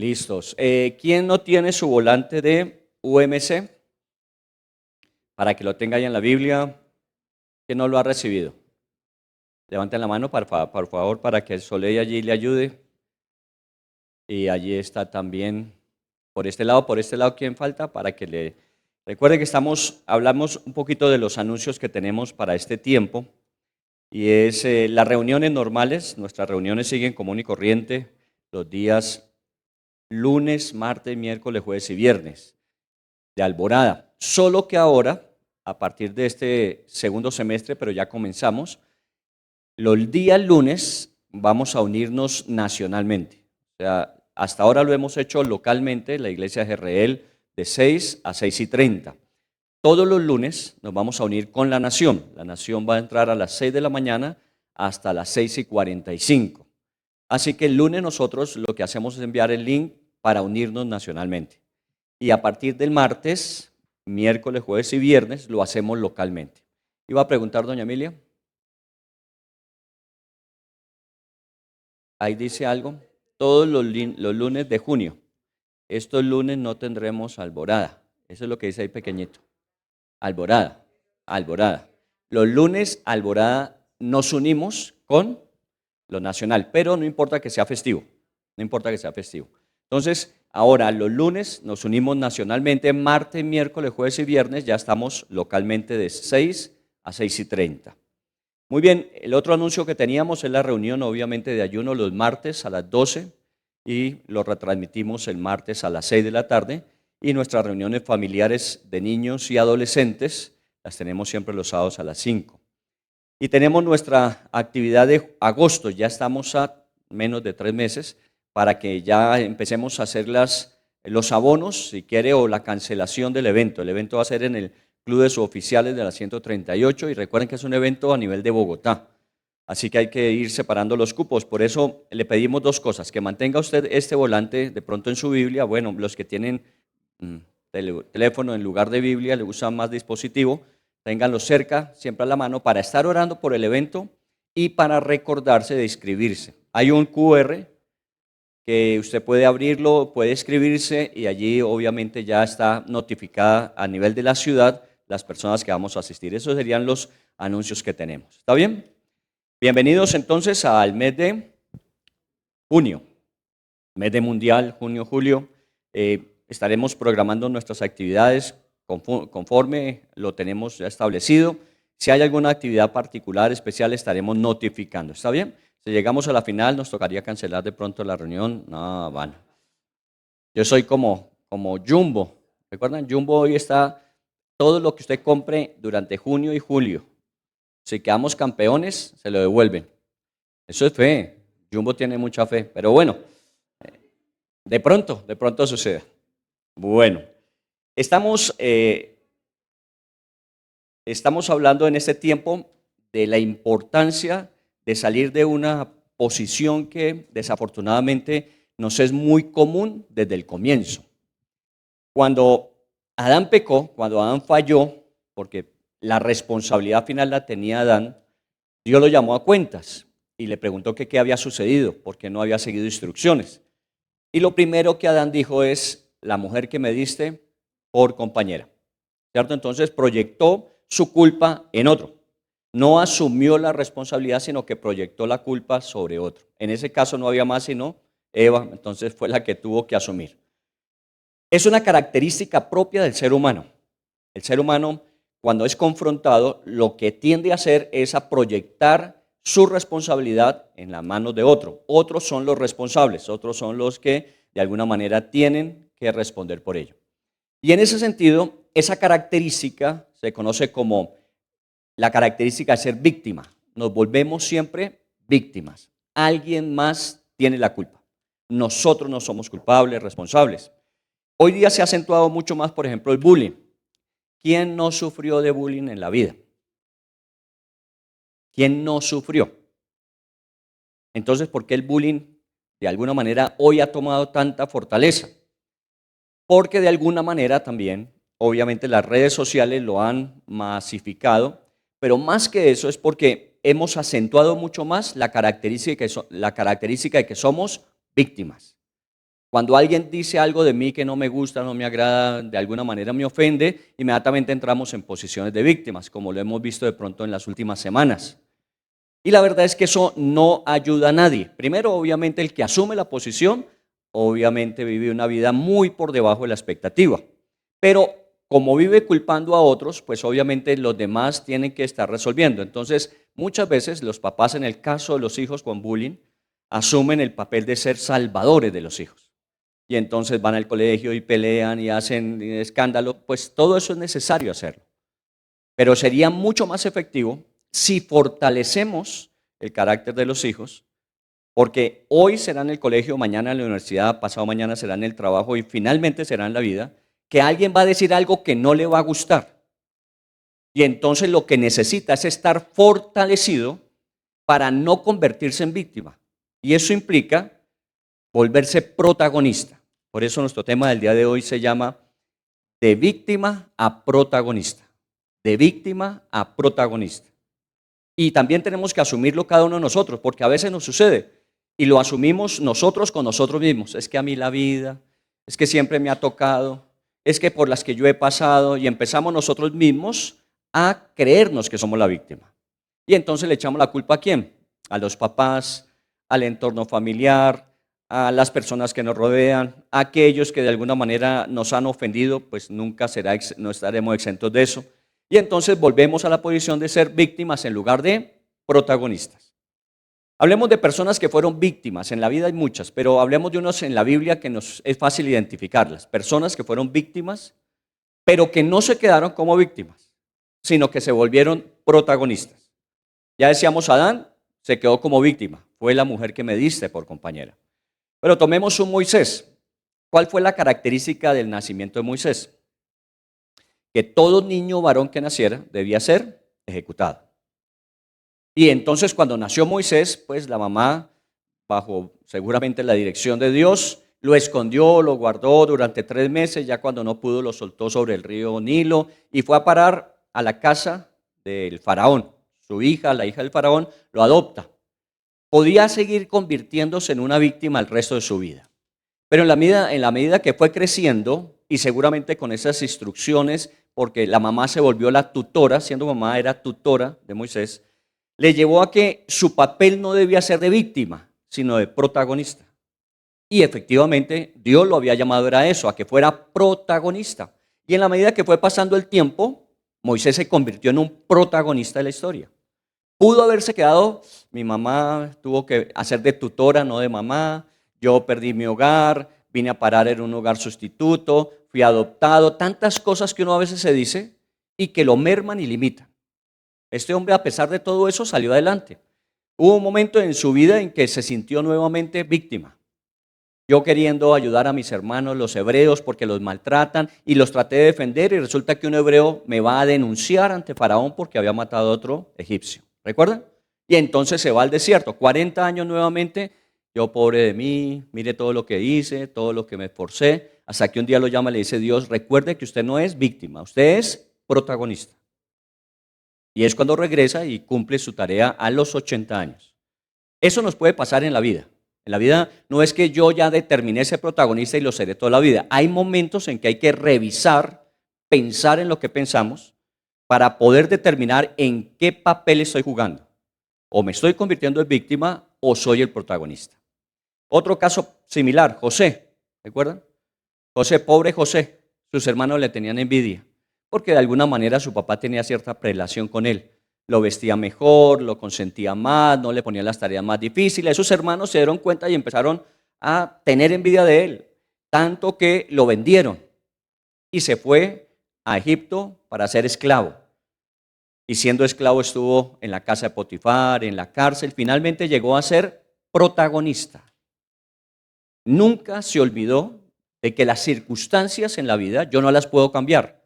Listos. ¿Quién no tiene su volante de UMC? Para que lo tenga ahí en la Biblia. ¿Quién no lo ha recibido? Levanten la mano, por favor, para que el Soleil allí le ayude. Y allí está también, por este lado, ¿quién falta? Para que le... Recuerde que hablamos un poquito de los anuncios que tenemos para este tiempo. Y es las reuniones normales. Nuestras reuniones siguen común y corriente los días lunes, martes, miércoles, jueves y viernes de Alborada. Solo que ahora, a partir de este segundo semestre, pero ya comenzamos, los días lunes vamos a unirnos nacionalmente. O sea, hasta ahora lo hemos hecho localmente, la iglesia GRL, de 6 a 6:30. Todos los lunes nos vamos a unir con la nación. La nación va a entrar a las 6 de la mañana hasta las 6:45. Así que el lunes nosotros lo que hacemos es enviar el link para unirnos nacionalmente. Y a partir del martes, miércoles, jueves y viernes lo hacemos localmente. Iba a preguntar, doña Emilia. Ahí dice algo. Todos los lunes de junio. Estos lunes no tendremos alborada. Eso es lo que dice ahí pequeñito. Alborada, alborada. Los lunes, alborada, nos unimos con lo nacional, pero no importa que sea festivo. No importa que sea festivo. Entonces, ahora los lunes nos unimos nacionalmente, martes, miércoles, jueves y viernes ya estamos localmente de 6 a 6:30. Muy bien, el otro anuncio que teníamos es la reunión obviamente de ayuno los martes a las 12 y lo retransmitimos el martes a las 6 de la tarde y nuestras reuniones familiares de niños y adolescentes las tenemos siempre los sábados a las 5. Y tenemos nuestra actividad de agosto, ya estamos a menos de 3 meses para que ya empecemos a hacer los abonos, si quiere, o la cancelación del evento. El evento va a ser en el Club de Suboficiales de la 138 y recuerden que es un evento a nivel de Bogotá. Así que hay que ir separando los cupos. Por eso le pedimos dos cosas, que mantenga usted este volante de pronto en su Biblia. Bueno, los que tienen teléfono en lugar de Biblia, le usan más dispositivo, ténganlo cerca, siempre a la mano, para estar orando por el evento y para recordarse de inscribirse. Hay un QR que usted puede abrirlo, puede escribirse y allí obviamente ya está notificada a nivel de la ciudad las personas que vamos a asistir. Esos serían los anuncios que tenemos. ¿Está bien? Bienvenidos entonces al mes de junio, mes de mundial, junio, julio. Estaremos programando nuestras actividades conforme lo tenemos ya establecido. Si hay alguna actividad particular, especial, estaremos notificando. ¿Está bien? Si llegamos a la final, nos tocaría cancelar de pronto la reunión. No, bueno. Yo soy como Jumbo. ¿Recuerdan? Jumbo hoy está todo lo que usted compre durante junio y julio. Si quedamos campeones, se lo devuelven. Eso es fe. Jumbo tiene mucha fe. Pero bueno, de pronto sucede. Bueno, estamos hablando en este tiempo de la importancia de salir de una posición que desafortunadamente nos es muy común desde el comienzo. Cuando Adán pecó, cuando Adán falló, porque la responsabilidad final la tenía Adán, Dios lo llamó a cuentas y le preguntó que qué había sucedido, porque no había seguido instrucciones. Y lo primero que Adán dijo es, la mujer que me diste por compañera. ¿Cierto? Entonces proyectó su culpa en otro. No asumió la responsabilidad, sino que proyectó la culpa sobre otro. En ese caso no había más sino Eva, entonces fue la que tuvo que asumir. Es una característica propia del ser humano. El ser humano, cuando es confrontado, lo que tiende a hacer es a proyectar su responsabilidad en las manos de otro. Otros son los responsables, otros son los que de alguna manera tienen que responder por ello. Y en ese sentido, esa característica se conoce como la característica de ser víctima. Nos volvemos siempre víctimas. Alguien más tiene la culpa. Nosotros no somos culpables, responsables. Hoy día se ha acentuado mucho más, por ejemplo, el bullying. ¿Quién no sufrió de bullying en la vida? ¿Quién no sufrió? Entonces, ¿por qué el bullying de alguna manera hoy ha tomado tanta fortaleza? Porque de alguna manera también, obviamente las redes sociales lo han masificado, pero más que eso es porque hemos acentuado mucho más la característica de que somos víctimas. Cuando alguien dice algo de mí que no me gusta, no me agrada, de alguna manera me ofende, inmediatamente entramos en posiciones de víctimas, como lo hemos visto de pronto en las últimas semanas. Y la verdad es que eso no ayuda a nadie. Primero, obviamente, el que asume la posición, obviamente vive una vida muy por debajo de la expectativa. Pero como vive culpando a otros, pues obviamente los demás tienen que estar resolviendo. Entonces, muchas veces los papás, en el caso de los hijos con bullying, asumen el papel de ser salvadores de los hijos. Y entonces van al colegio y pelean y hacen escándalo. Pues todo eso es necesario hacerlo. Pero sería mucho más efectivo si fortalecemos el carácter de los hijos, porque hoy será en el colegio, mañana en la universidad, pasado mañana será en el trabajo y finalmente será en la vida, que alguien va a decir algo que no le va a gustar. Y entonces lo que necesita es estar fortalecido para no convertirse en víctima. Y eso implica volverse protagonista. Por eso nuestro tema del día de hoy se llama de víctima a protagonista. De víctima a protagonista. Y también tenemos que asumirlo cada uno de nosotros, porque a veces nos sucede y lo asumimos nosotros con nosotros mismos. Es que a mí la vida, es que siempre me ha tocado, es que por las que yo he pasado, y empezamos nosotros mismos a creernos que somos la víctima. Y entonces le echamos la culpa ¿a quién? A los papás, al entorno familiar, a las personas que nos rodean, a aquellos que de alguna manera nos han ofendido, pues nunca no estaremos exentos de eso. Y entonces volvemos a la posición de ser víctimas en lugar de protagonistas. Hablemos de personas que fueron víctimas. En la vida hay muchas, pero hablemos de unos en la Biblia que nos es fácil identificarlas. Personas que fueron víctimas, pero que no se quedaron como víctimas, sino que se volvieron protagonistas. Ya decíamos, Adán se quedó como víctima. Fue la mujer que me diste por compañera. Pero tomemos un Moisés. ¿Cuál fue la característica del nacimiento de Moisés? Que todo niño varón que naciera debía ser ejecutado. Y entonces cuando nació Moisés, pues la mamá, bajo seguramente la dirección de Dios, lo escondió, lo guardó durante 3 meses, ya cuando no pudo lo soltó sobre el río Nilo y fue a parar a la casa del faraón. Su hija, la hija del faraón, lo adopta. Podía seguir convirtiéndose en una víctima el resto de su vida. Pero en la medida que fue creciendo, y seguramente con esas instrucciones, porque la mamá se volvió la tutora, siendo mamá era tutora de Moisés, le llevó a que su papel no debía ser de víctima, sino de protagonista. Y efectivamente Dios lo había llamado a eso, a que fuera protagonista. Y en la medida que fue pasando el tiempo, Moisés se convirtió en un protagonista de la historia. Pudo haberse quedado, mi mamá tuvo que hacer de tutora, no de mamá, yo perdí mi hogar, vine a parar en un hogar sustituto, fui adoptado, tantas cosas que uno a veces se dice y que lo merman y limitan. Este hombre, a pesar de todo eso, salió adelante. Hubo un momento en su vida en que se sintió nuevamente víctima. Yo queriendo ayudar a mis hermanos, los hebreos, porque los maltratan, y los traté de defender, y resulta que un hebreo me va a denunciar ante Faraón porque había matado a otro egipcio. ¿Recuerdan? Y entonces se va al desierto, 40 años nuevamente. Yo, pobre de mí, mire todo lo que hice, todo lo que me esforcé, hasta que un día lo llama y le dice Dios, recuerde que usted no es víctima, usted es protagonista. Y es cuando regresa y cumple su tarea a los 80 años. Eso nos puede pasar en la vida. En la vida no es que yo ya determiné ser protagonista y lo seré toda la vida. Hay momentos en que hay que revisar, pensar en lo que pensamos para poder determinar en qué papel estoy jugando. O me estoy convirtiendo en víctima o soy el protagonista. Otro caso similar, José, ¿recuerdan? José, pobre José, sus hermanos le tenían envidia, porque de alguna manera su papá tenía cierta prelación con él. Lo vestía mejor, lo consentía más, no le ponía las tareas más difíciles. Sus hermanos se dieron cuenta y empezaron a tener envidia de él, tanto que lo vendieron y se fue a Egipto para ser esclavo. Y siendo esclavo estuvo en la casa de Potifar, en la cárcel, finalmente llegó a ser protagonista. Nunca se olvidó de que las circunstancias en la vida yo no las puedo cambiar,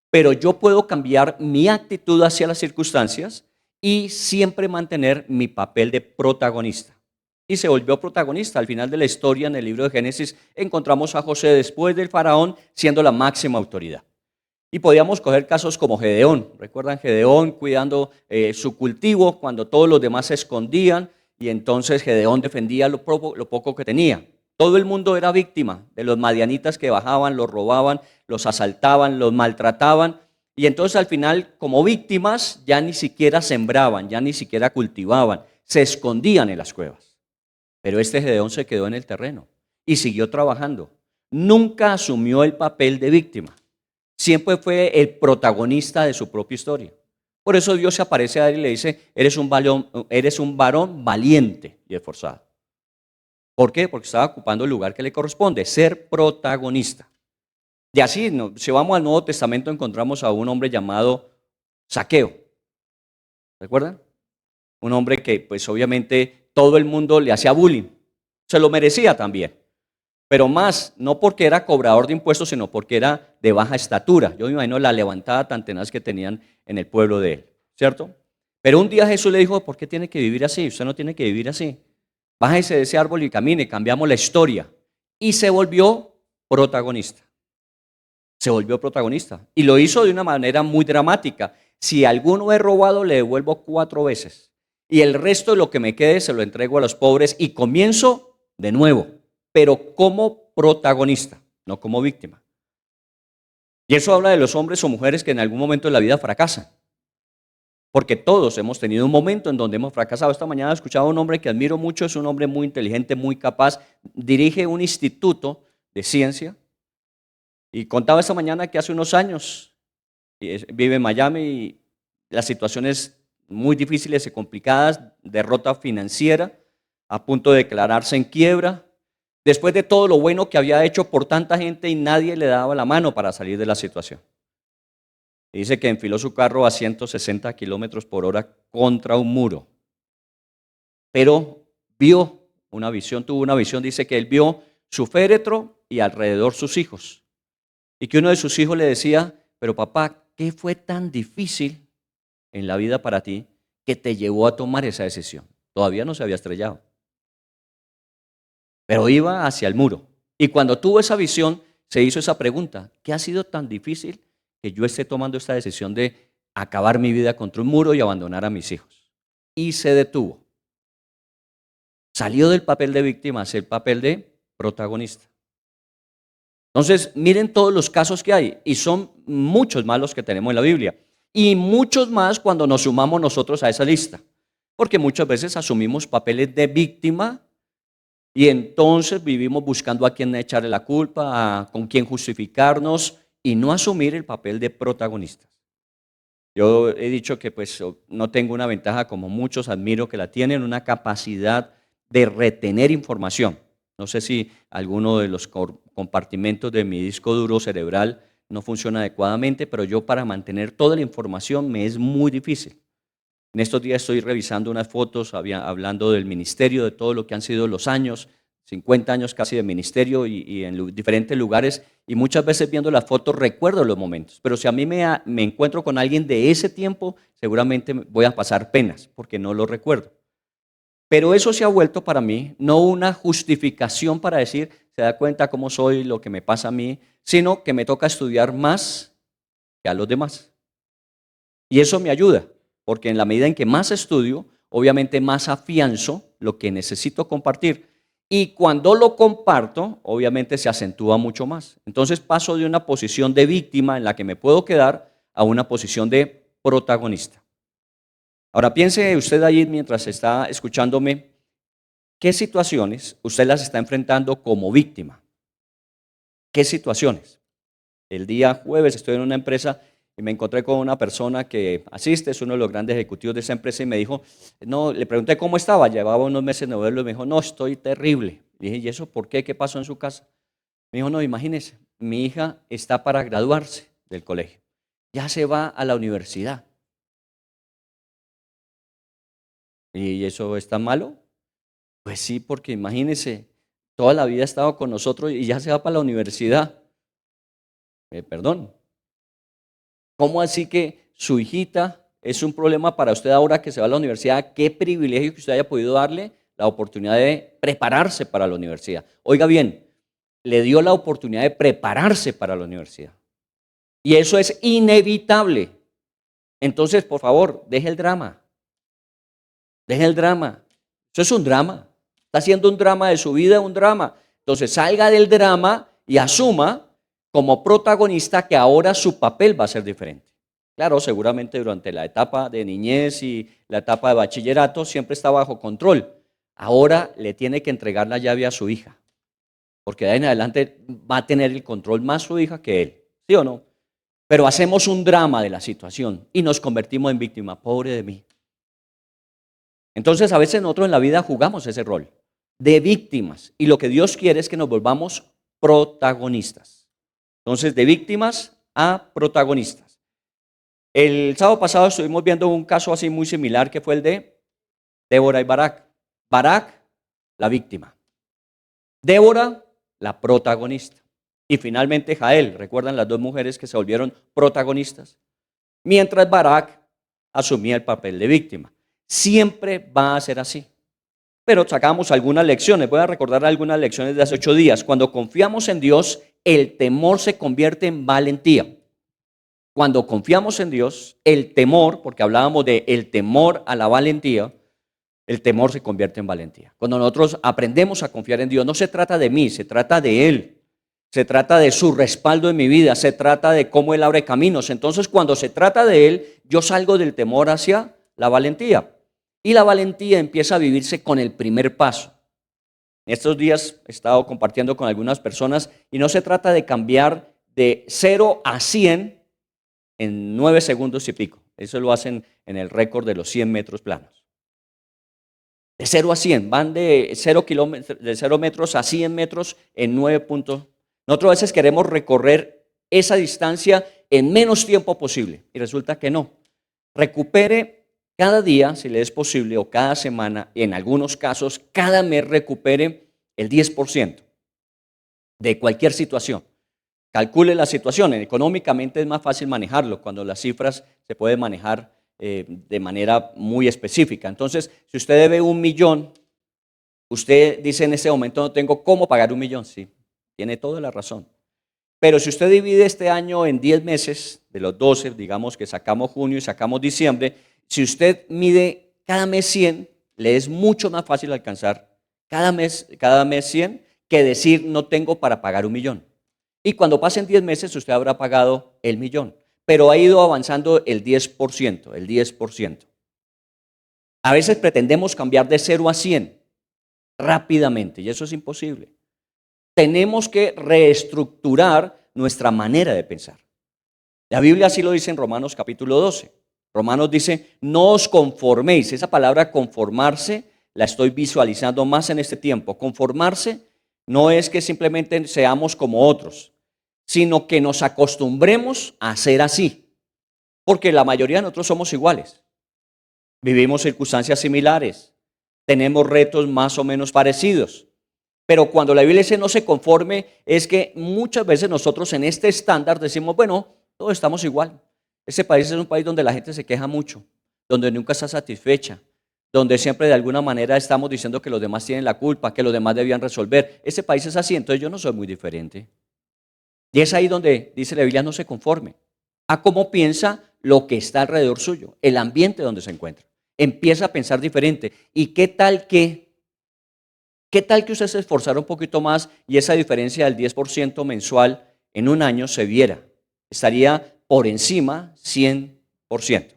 pero yo puedo cambiar mi actitud hacia las circunstancias y siempre mantener mi papel de protagonista. Y se volvió protagonista. Al final de la historia, en el libro de Génesis, encontramos a José después del faraón siendo la máxima autoridad. Y podíamos coger casos como Gedeón. ¿Recuerdan Gedeón cuidando su cultivo cuando todos los demás se escondían? Y entonces Gedeón defendía lo poco que tenía. Todo el mundo era víctima de los madianitas que bajaban, los robaban, los asaltaban, los maltrataban. Y entonces al final, como víctimas, ya ni siquiera sembraban, ya ni siquiera cultivaban, se escondían en las cuevas. Pero este Gedeón se quedó en el terreno y siguió trabajando. Nunca asumió el papel de víctima. Siempre fue el protagonista de su propia historia. Por eso Dios se aparece a él y le dice, eres un varón valiente y esforzado. ¿Por qué? Porque estaba ocupando el lugar que le corresponde, ser protagonista. Y así, si vamos al Nuevo Testamento, encontramos a un hombre llamado Zaqueo. ¿Recuerdan? Un hombre que pues obviamente todo el mundo le hacía bullying. Se lo merecía también. Pero más, no porque era cobrador de impuestos, sino porque era de baja estatura. Yo me imagino la levantada tan tenaz que tenían en el pueblo de él, ¿cierto? Pero un día Jesús le dijo, ¿por qué tiene que vivir así? Usted no tiene que vivir así. Bájese de ese árbol y camine, cambiamos la historia. Y se volvió protagonista. Se volvió protagonista. Y lo hizo de una manera muy dramática. Si alguno he robado, le devuelvo 4 veces. Y el resto de lo que me quede se lo entrego a los pobres y comienzo de nuevo, pero como protagonista, no como víctima. Y eso habla de los hombres o mujeres que en algún momento de la vida fracasan. Porque todos hemos tenido un momento en donde hemos fracasado. Esta mañana he escuchado a un hombre que admiro mucho, es un hombre muy inteligente, muy capaz, dirige un instituto de ciencia. Y contaba esta mañana que hace unos años vive en Miami y las situaciones muy difíciles y complicadas, derrota financiera, a punto de declararse en quiebra, después de todo lo bueno que había hecho por tanta gente y nadie le daba la mano para salir de la situación. Y dice que enfiló su carro a 160 kilómetros por hora contra un muro. Pero vio una visión, tuvo una visión, dice que él vio su féretro y alrededor sus hijos. Y que uno de sus hijos le decía, pero papá, ¿qué fue tan difícil en la vida para ti que te llevó a tomar esa decisión? Todavía no se había estrellado, pero iba hacia el muro. Y cuando tuvo esa visión, se hizo esa pregunta, ¿qué ha sido tan difícil que yo esté tomando esta decisión de acabar mi vida contra un muro y abandonar a mis hijos? Y se detuvo. Salió del papel de víctima hacia el papel de protagonista. Entonces, miren todos los casos que hay, y son muchos más los que tenemos en la Biblia, y muchos más cuando nos sumamos nosotros a esa lista, porque muchas veces asumimos papeles de víctima y entonces vivimos buscando a quién echarle la culpa, con quién justificarnos y no asumir el papel de protagonistas. Yo he dicho que pues no tengo una ventaja como muchos, admiro que la tienen, una capacidad de retener información. No sé si alguno de los compartimentos de mi disco duro cerebral no funciona adecuadamente, pero yo para mantener toda la información me es muy difícil. En estos días estoy revisando unas fotos hablando del ministerio, de todo lo que han sido los años, 50 años casi de ministerio y en diferentes lugares, y muchas veces viendo las fotos recuerdo los momentos, pero si a mí me encuentro con alguien de ese tiempo, seguramente voy a pasar penas porque no lo recuerdo. Pero eso se ha vuelto para mí no una justificación para decir, se da cuenta cómo soy, lo que me pasa a mí, sino que me toca estudiar más que a los demás. Y eso me ayuda, porque en la medida en que más estudio, obviamente más afianzo lo que necesito compartir. Y cuando lo comparto, obviamente se acentúa mucho más. Entonces paso de una posición de víctima en la que me puedo quedar a una posición de protagonista. Ahora piense usted ahí mientras está escuchándome, ¿qué situaciones usted las está enfrentando como víctima? ¿Qué situaciones? El día jueves estoy en una empresa y me encontré con una persona que asiste, es uno de los grandes ejecutivos de esa empresa y me dijo, no, le pregunté cómo estaba, llevaba unos meses de verlo y me dijo, no, estoy terrible. Le dije, ¿y eso por qué? ¿Qué pasó en su casa? Me dijo, no, imagínese, mi hija está para graduarse del colegio, ya se va a la universidad. ¿Y eso está malo? Pues sí, porque imagínese, toda la vida ha estado con nosotros y ya se va para la universidad. Perdón. ¿Cómo así que su hijita es un problema para usted ahora que se va a la universidad? Qué privilegio que usted haya podido darle la oportunidad de prepararse para la universidad. Oiga bien, le dio la oportunidad de prepararse para la universidad. Y eso es inevitable. Entonces, por favor, deje el drama. Deje el drama. Eso es un drama. Está haciendo un drama de su vida, un drama. Entonces salga del drama y asuma como protagonista que ahora su papel va a ser diferente. Claro, seguramente durante la etapa de niñez y la etapa de bachillerato siempre está bajo control. Ahora le tiene que entregar la llave a su hija, porque de ahí en adelante va a tener el control más su hija que él, ¿sí o no? Pero hacemos un drama de la situación y nos convertimos en víctima. Pobre de mí. Entonces a veces nosotros en la vida jugamos ese rol de víctimas y lo que Dios quiere es que nos volvamos protagonistas. Entonces de víctimas a protagonistas. El sábado pasado estuvimos viendo un caso así muy similar que fue el de Débora y Barak. Barak, la víctima. Débora, la protagonista. Y finalmente Jael, ¿recuerdan las dos mujeres que se volvieron protagonistas? Mientras Barak asumía el papel de víctima. Siempre va a ser así. Pero sacamos algunas lecciones. Voy a recordar algunas lecciones de hace 8 días. Cuando confiamos en Dios, el temor se convierte en valentía. Cuando confiamos en Dios, el temor, porque hablábamos de el temor a la valentía, el temor se convierte en valentía. Cuando nosotros aprendemos a confiar en Dios, no se trata de mí, se trata de Él. Se trata de su respaldo en mi vida, se trata de cómo Él abre caminos. Entonces, cuando se trata de Él, yo salgo del temor hacia la valentía. Y la valentía empieza a vivirse con el primer paso. Estos días he estado compartiendo con algunas personas y no se trata de cambiar de 0 a 100 en 9 segundos y pico. Eso lo hacen en el récord de los 100 metros planos. De 0 a 100, van de 0 metros a 100 metros en 9 puntos. Nosotros a veces queremos recorrer esa distancia en menos tiempo posible y resulta que no. Recupere cada día, si le es posible, o cada semana, y en algunos casos, cada mes recupere el 10% de cualquier situación. Calcule la situación. Económicamente es más fácil manejarlo cuando las cifras se pueden manejar de manera muy específica. Entonces, si usted debe 1 millón, usted dice en ese momento no tengo cómo pagar 1 millón, sí. Tiene toda la razón. Pero si usted divide este año en 10 meses, de los 12, digamos que sacamos junio y sacamos diciembre, si usted mide cada mes 100, le es mucho más fácil alcanzar cada mes 100 que decir no tengo para pagar 1 millón. Y cuando pasen 10 meses usted habrá pagado el millón, pero ha ido avanzando el 10%, el 10%. A veces pretendemos cambiar de 0 a 100 rápidamente y eso es imposible. Tenemos que reestructurar nuestra manera de pensar. La Biblia así lo dice en Romanos capítulo 12. Romanos dice, no os conforméis. Esa palabra conformarse la estoy visualizando más en este tiempo. Conformarse no es que simplemente seamos como otros, sino que nos acostumbremos a ser así. Porque la mayoría de nosotros somos iguales. Vivimos circunstancias similares. Tenemos retos más o menos parecidos. Pero cuando la Biblia dice no se conforme, es que muchas veces nosotros en este estándar decimos, bueno, todos estamos igual. Ese país es un país donde la gente se queja mucho, donde nunca está satisfecha, donde siempre de alguna manera estamos diciendo que los demás tienen la culpa, que los demás debían resolver. Ese país es así, entonces yo no soy muy diferente. Y es ahí donde dice la Biblia no se conforme a cómo piensa lo que está alrededor suyo, el ambiente donde se encuentra. Empieza a pensar diferente. ¿Y qué tal que usted se esforzara un poquito más y esa diferencia del 10% mensual en un año se viera? Estaría por encima 100%.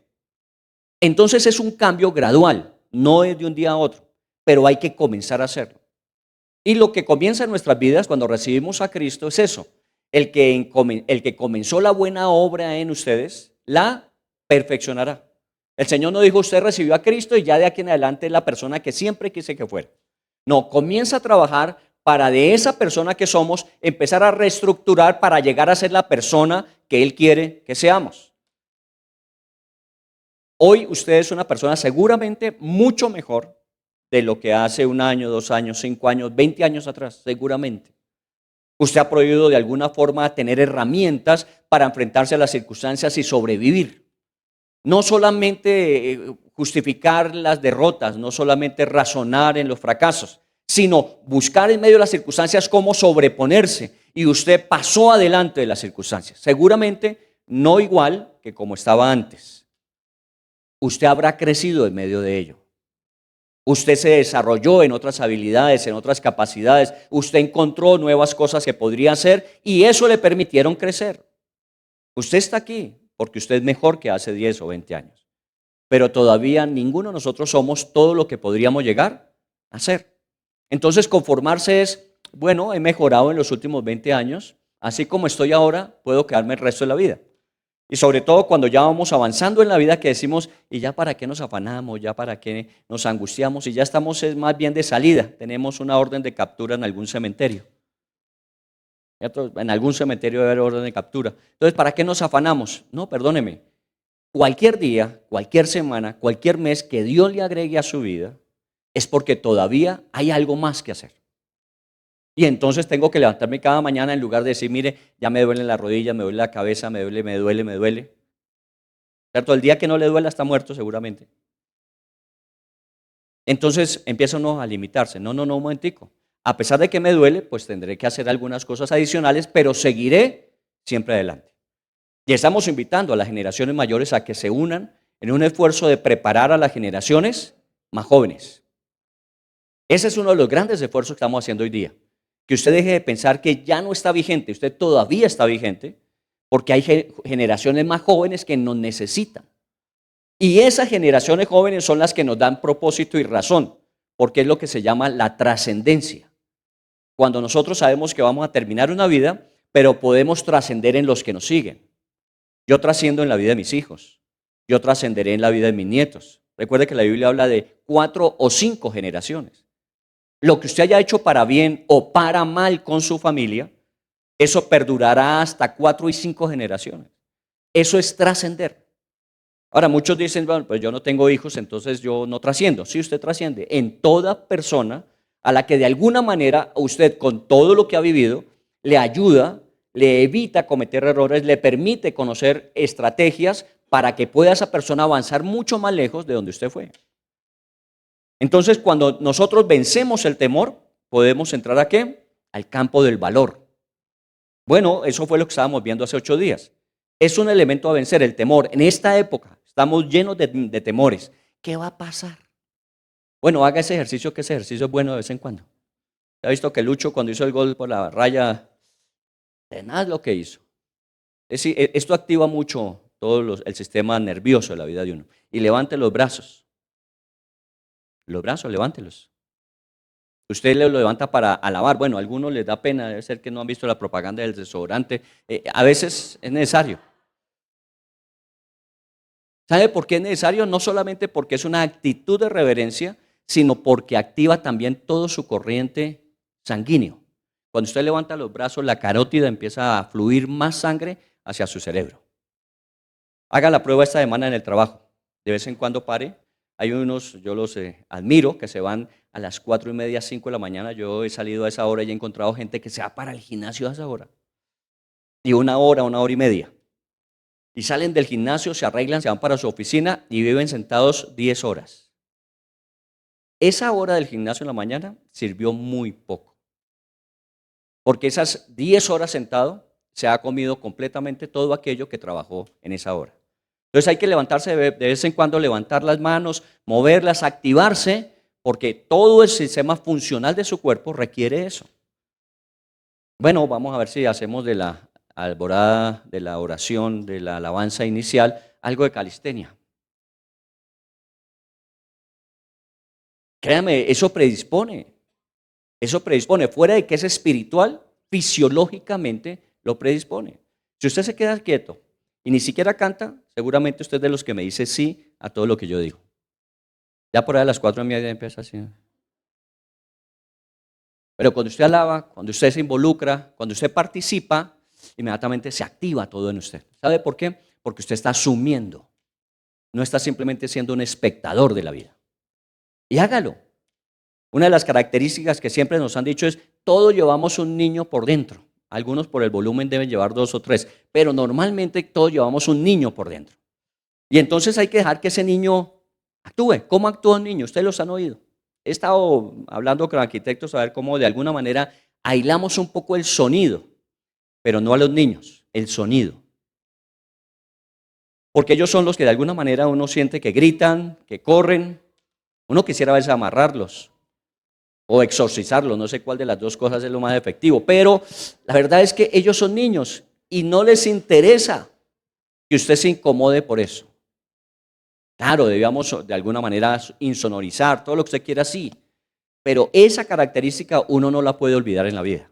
Entonces es un cambio gradual, no es de un día a otro, pero hay que comenzar a hacerlo. Y lo que comienza en nuestras vidas cuando recibimos a Cristo es eso. El que comenzó la buena obra en ustedes, la perfeccionará. El Señor no dijo, usted recibió a Cristo y ya de aquí en adelante es la persona que siempre quise que fuera. No, comienza a trabajar para de esa persona que somos empezar a reestructurar para llegar a ser la persona que Él quiere que seamos. Hoy usted es una persona seguramente mucho mejor de lo que hace 1 año, 2 años, 5 años, 20 años atrás, seguramente. Usted ha podido de alguna forma tener herramientas para enfrentarse a las circunstancias y sobrevivir. No solamente justificar las derrotas, no solamente razonar en los fracasos, sino buscar en medio de las circunstancias cómo sobreponerse. Y usted pasó adelante de las circunstancias. Seguramente no igual que como estaba antes. Usted habrá crecido en medio de ello. Usted se desarrolló en otras habilidades, en otras capacidades. Usted encontró nuevas cosas que podría hacer y eso le permitieron crecer. Usted está aquí porque usted es mejor que hace 10 o 20 años. Pero todavía ninguno de nosotros somos todo lo que podríamos llegar a ser. Entonces conformarse es, bueno, he mejorado en los últimos 20 años, así como estoy ahora, puedo quedarme el resto de la vida. Y sobre todo cuando ya vamos avanzando en la vida que decimos, ¿y ya para qué nos afanamos? ¿Ya para qué nos angustiamos? Y ya estamos más bien de salida, tenemos una orden de captura en algún cementerio. En algún cementerio debe haber orden de captura. Entonces, ¿para qué nos afanamos? No, perdóneme. Cualquier día, cualquier semana, cualquier mes que Dios le agregue a su vida, es porque todavía hay algo más que hacer. Y entonces tengo que levantarme cada mañana en lugar de decir, mire, ya me duelen las rodillas, me duele la cabeza, me duele. ¿Cierto? El día que no le duela está muerto seguramente. Entonces empieza uno a limitarse. No, un momentico. A pesar de que me duele, pues tendré que hacer algunas cosas adicionales, pero seguiré siempre adelante. Y estamos invitando a las generaciones mayores a que se unan en un esfuerzo de preparar a las generaciones más jóvenes. Ese es uno de los grandes esfuerzos que estamos haciendo hoy día. Que usted deje de pensar que ya no está vigente, usted todavía está vigente, porque hay generaciones más jóvenes que nos necesitan. Y esas generaciones jóvenes son las que nos dan propósito y razón, porque es lo que se llama la trascendencia. Cuando nosotros sabemos que vamos a terminar una vida, pero podemos trascender en los que nos siguen. Yo trasciendo en la vida de mis hijos, yo trascenderé en la vida de mis nietos. Recuerde que la Biblia habla de 4 o 5 generaciones. Lo que usted haya hecho para bien o para mal con su familia, eso perdurará hasta 4 y 5 generaciones. Eso es trascender. Ahora, muchos dicen, bueno, pues yo no tengo hijos, entonces yo no trasciendo. Sí, usted trasciende en toda persona a la que de alguna manera usted, con todo lo que ha vivido, le ayuda, le evita cometer errores, le permite conocer estrategias para que pueda esa persona avanzar mucho más lejos de donde usted fue. Entonces, cuando nosotros vencemos el temor, podemos entrar ¿a qué? Al campo del valor. Bueno, eso fue lo que estábamos viendo hace 8 días. Es un elemento a vencer, el temor. En esta época estamos llenos de temores. ¿Qué va a pasar? Bueno, haga ese ejercicio, que ese ejercicio es bueno de vez en cuando. ¿Ha visto que Lucho cuando hizo el gol por la raya, de nada es lo que hizo? Es decir, esto activa mucho todo el sistema nervioso de la vida de uno. Y levante los brazos. Los brazos, levántelos. Usted lo levanta para alabar. Bueno, a algunos les da pena, debe ser que no han visto la propaganda del desodorante. A veces es necesario. ¿Sabe por qué es necesario? No solamente porque es una actitud de reverencia, sino porque activa también todo su corriente sanguíneo. Cuando usted levanta los brazos, la carótida empieza a fluir más sangre hacia su cerebro. Haga la prueba esta semana en el trabajo. De vez en cuando pare. Hay unos, yo los admiro, que se van a las 4:30, 5 de la mañana. Yo he salido a esa hora y he encontrado gente que se va para el gimnasio a esa hora. Y 1 hora y media. Y salen del gimnasio, se arreglan, se van para su oficina y viven sentados 10 horas. Esa hora del gimnasio en la mañana sirvió muy poco. Porque esas 10 horas sentado se ha comido completamente todo aquello que trabajó en esa hora. Entonces hay que levantarse de vez en cuando, levantar las manos, moverlas, activarse, porque todo el sistema funcional de su cuerpo requiere eso. Bueno, vamos a ver si hacemos de la alborada, de la oración, de la alabanza inicial, algo de calistenia. Créame, eso predispone, fuera de que es espiritual, fisiológicamente lo predispone. Si usted se queda quieto y ni siquiera canta, seguramente usted es de los que me dice sí a todo lo que yo digo. Ya por ahí a las 4:30 empieza así. Pero cuando usted alaba, cuando usted se involucra, cuando usted participa, inmediatamente se activa todo en usted. ¿Sabe por qué? Porque usted está asumiendo, no está simplemente siendo un espectador de la vida. Y hágalo. Una de las características que siempre nos han dicho es, todos llevamos un niño por dentro. Algunos por el volumen deben llevar 2 o 3, pero normalmente todos llevamos un niño por dentro. Y entonces hay que dejar que ese niño actúe. ¿Cómo actúa un niño? Ustedes los han oído. He estado hablando con arquitectos a ver cómo de alguna manera aislamos un poco el sonido, pero no a los niños, el sonido. Porque ellos son los que de alguna manera uno siente que gritan, que corren, Uno quisiera a veces amarrarlos o exorcizarlos, no sé cuál de las dos cosas es lo más efectivo, pero la verdad es que ellos son niños y no les interesa que usted se incomode por eso. Claro, debíamos de alguna manera insonorizar, todo lo que usted quiera así, pero esa característica uno no la puede olvidar en la vida.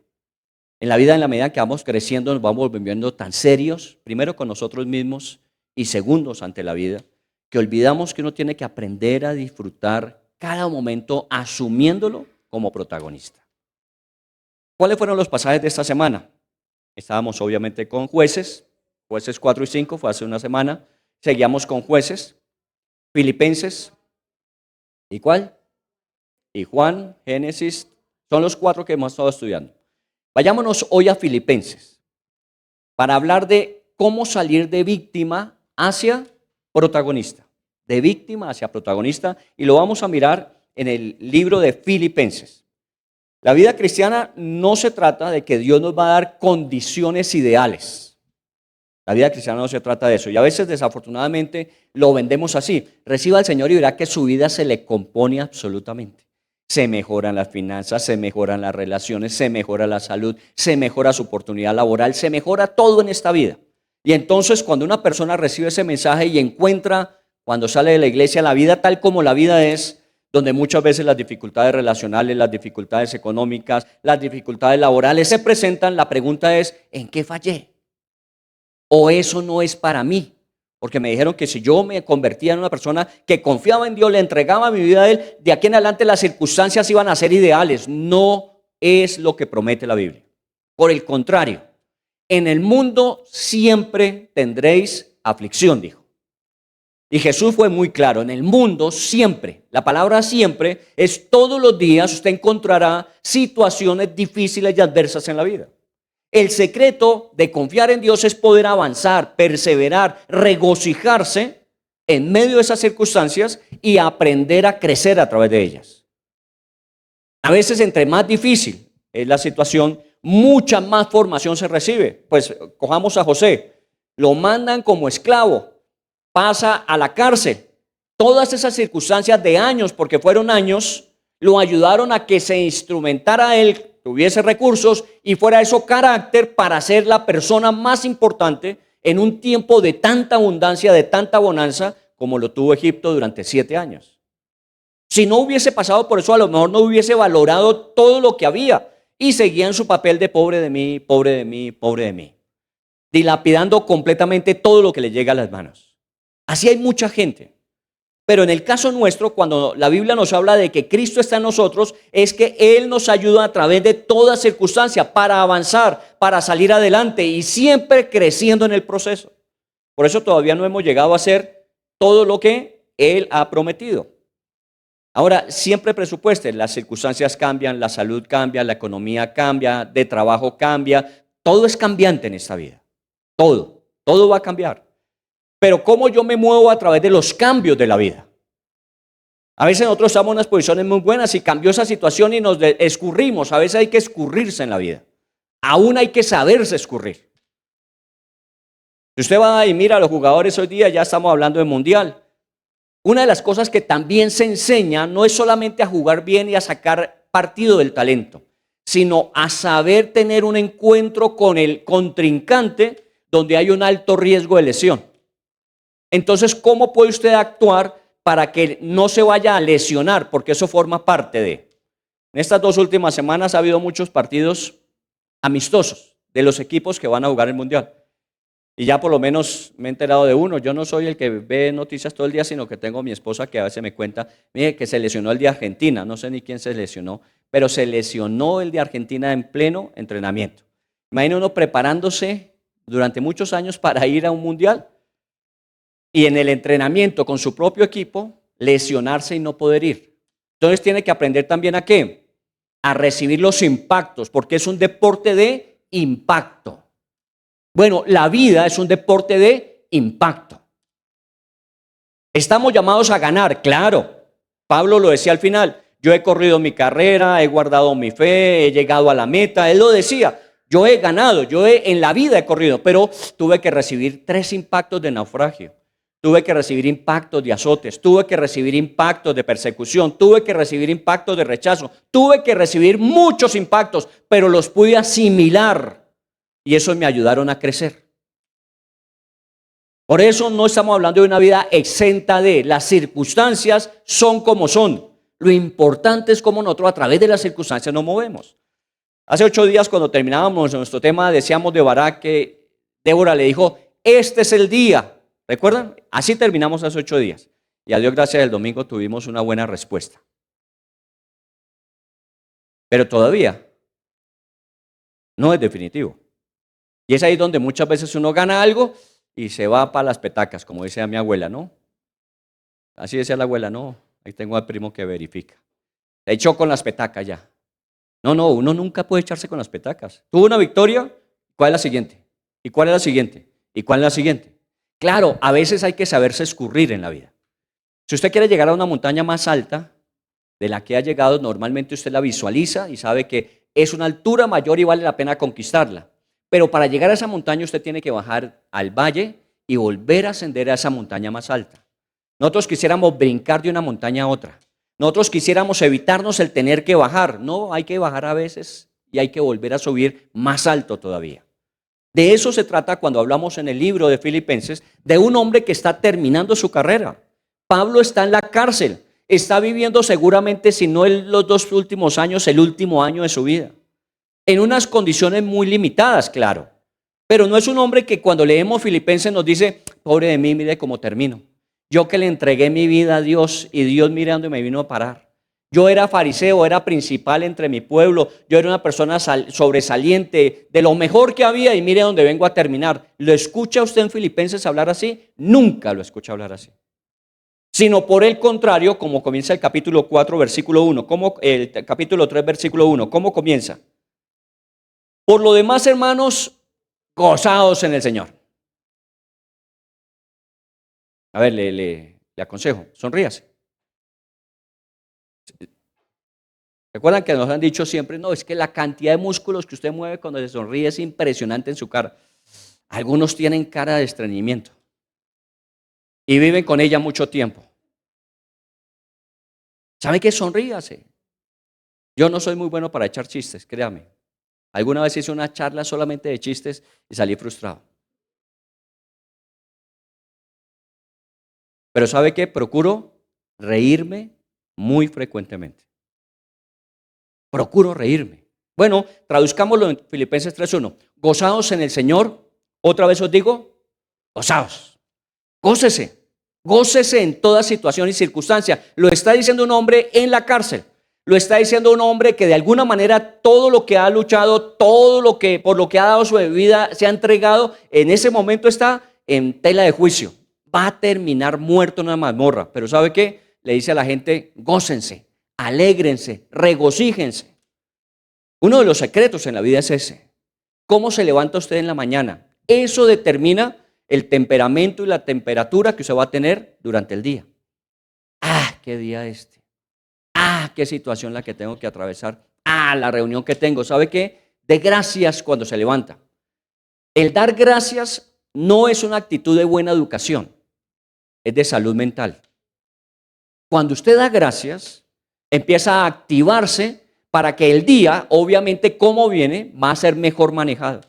En la vida, en la medida que vamos creciendo, nos vamos volviendo tan serios, primero con nosotros mismos y segundos ante la vida, que olvidamos que uno tiene que aprender a disfrutar cada momento asumiéndolo como protagonista. ¿Cuáles fueron los pasajes de esta semana? Estábamos obviamente con Jueces 4 y 5, fue hace una semana. Seguíamos con Jueces, Filipenses, ¿y cuál? Y Juan, Génesis, son los 4 que hemos estado estudiando. Vayámonos hoy a Filipenses para hablar de cómo salir de víctima hacia protagonista. De víctima hacia protagonista, y lo vamos a mirar en el libro de Filipenses. La vida cristiana no se trata de que Dios nos va a dar condiciones ideales. La vida cristiana no se trata de eso, y a veces desafortunadamente lo vendemos así. Reciba al Señor y verá que su vida se le compone absolutamente. Se mejoran las finanzas, se mejoran las relaciones, se mejora la salud, se mejora su oportunidad laboral, se mejora todo en esta vida. Y entonces cuando una persona recibe ese mensaje y encuentra, cuando sale de la iglesia, la vida tal como la vida es, donde muchas veces las dificultades relacionales, las dificultades económicas, las dificultades laborales se presentan, la pregunta es, ¿en qué fallé? ¿O eso no es para mí? Porque me dijeron que si yo me convertía en una persona que confiaba en Dios, le entregaba mi vida a Él, de aquí en adelante las circunstancias iban a ser ideales. No es lo que promete la Biblia. Por el contrario, en el mundo siempre tendréis aflicción, dijo. Y Jesús fue muy claro, en el mundo siempre, la palabra siempre es todos los días usted encontrará situaciones difíciles y adversas en la vida. El secreto de confiar en Dios es poder avanzar, perseverar, regocijarse en medio de esas circunstancias y aprender a crecer a través de ellas. A veces, entre más difícil es la situación, mucha más formación se recibe. Pues cojamos a José, lo mandan como esclavo, pasa a la cárcel. Todas esas circunstancias de años, porque fueron años, lo ayudaron a que se instrumentara él, tuviese recursos y fuera eso carácter para ser la persona más importante en un tiempo de tanta abundancia, de tanta bonanza como lo tuvo Egipto durante 7 años. Si no hubiese pasado por eso, a lo mejor no hubiese valorado todo lo que había y seguía en su papel de pobre de mí, pobre de mí, pobre de mí, dilapidando completamente todo lo que le llega a las manos. Así hay mucha gente. Pero en el caso nuestro, cuando la Biblia nos habla de que Cristo está en nosotros, es que Él nos ayuda a través de toda circunstancia para avanzar, para salir adelante y siempre creciendo en el proceso. Por eso todavía no hemos llegado a hacer todo lo que Él ha prometido. Ahora, siempre presupuesten, las circunstancias cambian, la salud cambia, la economía cambia, de trabajo cambia, todo es cambiante en esta vida. Todo va a cambiar. Pero ¿cómo yo me muevo a través de los cambios de la vida? A veces nosotros estamos en unas posiciones muy buenas y cambió esa situación y nos escurrimos. A veces hay que escurrirse en la vida. Aún hay que saberse escurrir. Si usted va y mira a los jugadores hoy día, ya estamos hablando de mundial. Una de las cosas que también se enseña no es solamente a jugar bien y a sacar partido del talento, sino a saber tener un encuentro con el contrincante donde hay un alto riesgo de lesión. Entonces, ¿cómo puede usted actuar para que no se vaya a lesionar? Porque eso forma parte de. En estas 2 últimas semanas ha habido muchos partidos amistosos de los equipos que van a jugar el Mundial. Y ya por lo menos me he enterado de uno. Yo no soy el que ve noticias todo el día, sino que tengo a mi esposa que a veces me cuenta, mire, que se lesionó el de Argentina. No sé ni quién se lesionó, pero se lesionó el de Argentina en pleno entrenamiento. Imagina uno preparándose durante muchos años para ir a un Mundial. Y en el entrenamiento con su propio equipo, lesionarse y no poder ir. Entonces tiene que aprender también ¿a qué? A recibir los impactos, porque es un deporte de impacto. Bueno, la vida es un deporte de impacto. Estamos llamados a ganar, claro. Pablo lo decía al final, yo he corrido mi carrera, he guardado mi fe, he llegado a la meta. Él lo decía, yo he ganado, en la vida he corrido, pero tuve que recibir 3 impactos de naufragio. tuve que recibir impactos de azotes, tuve que recibir impactos de persecución, tuve que recibir impactos de rechazo, tuve que recibir muchos impactos, pero los pude asimilar y eso me ayudaron a crecer. Por eso no estamos hablando de una vida exenta de, las circunstancias son como son. Lo importante es cómo nosotros a través de las circunstancias nos movemos. Hace 8 días cuando terminábamos nuestro tema, decíamos de Barak que Débora le dijo, este es el día. ¿Recuerdan? Así terminamos hace 8 días. Y a Dios gracias el domingo tuvimos una buena respuesta. Pero todavía no es definitivo. Y es ahí donde muchas veces uno gana algo y se va para las petacas, como decía mi abuela, ¿no? Así decía la abuela, no, ahí tengo al primo que verifica. Se echó con las petacas ya. No, uno nunca puede echarse con las petacas. Tuvo una victoria, ¿cuál es la siguiente? ¿Y cuál es la siguiente? ¿Y cuál es la siguiente? Claro, a veces hay que saberse escurrir en la vida. Si usted quiere llegar a una montaña más alta de la que ha llegado, normalmente usted la visualiza y sabe que es una altura mayor y vale la pena conquistarla. Pero para llegar a esa montaña usted tiene que bajar al valle y volver a ascender a esa montaña más alta. Nosotros quisiéramos brincar de una montaña a otra. Nosotros quisiéramos evitarnos el tener que bajar. No, hay que bajar a veces y hay que volver a subir más alto todavía. De eso se trata cuando hablamos en el libro de Filipenses, de un hombre que está terminando su carrera. Pablo está en la cárcel, está viviendo seguramente, si no los 2 últimos años, el último año de su vida. En unas condiciones muy limitadas, claro. Pero no es un hombre que cuando leemos Filipenses nos dice, pobre de mí, mire cómo termino. Yo que le entregué mi vida a Dios y Dios mirando y me vino a parar. Yo era fariseo, era principal entre mi pueblo, yo era una persona sobresaliente, de lo mejor que había y mire dónde vengo a terminar. ¿Lo escucha usted en Filipenses hablar así? Nunca lo escucha hablar así. Sino por el contrario, como comienza el capítulo 4, versículo 1, el capítulo 3, versículo 1, ¿cómo comienza? Por lo demás, hermanos, gozaos en el Señor. A ver, le aconsejo, sonríase. ¿Recuerdan que nos han dicho siempre, no, es que la cantidad de músculos que usted mueve cuando se sonríe es impresionante en su cara? Algunos tienen cara de estreñimiento y viven con ella mucho tiempo. ¿Sabe qué? Sonríase. Yo no soy muy bueno para echar chistes, créame. Alguna vez hice una charla solamente de chistes y salí frustrado. Pero ¿sabe qué? Procuro reírme muy frecuentemente. Procuro reírme. Bueno, traduzcámoslo en Filipenses 3:1. Gozaos en el Señor. Otra vez os digo, gozaos. Gócese. Gócese en toda situación y circunstancia. Lo está diciendo un hombre en la cárcel. Lo está diciendo un hombre que de alguna manera todo lo que ha luchado, todo lo que por lo que ha dado su vida se ha entregado, en ese momento está en tela de juicio. Va a terminar muerto en una mazmorra. Pero ¿sabe qué? Le dice a la gente, gócense, alégrense, regocíjense. Uno de los secretos en la vida es ese. ¿Cómo se levanta usted en la mañana? Eso determina el temperamento y la temperatura que usted va a tener durante el día. ¡Ah, qué día este! ¡Ah, qué situación la que tengo que atravesar! ¡Ah, la reunión que tengo! ¿Sabe qué? De gracias cuando se levanta. El dar gracias no es una actitud de buena educación, es de salud mental. Cuando usted da gracias, empieza a activarse para que el día, obviamente, como viene, va a ser mejor manejado.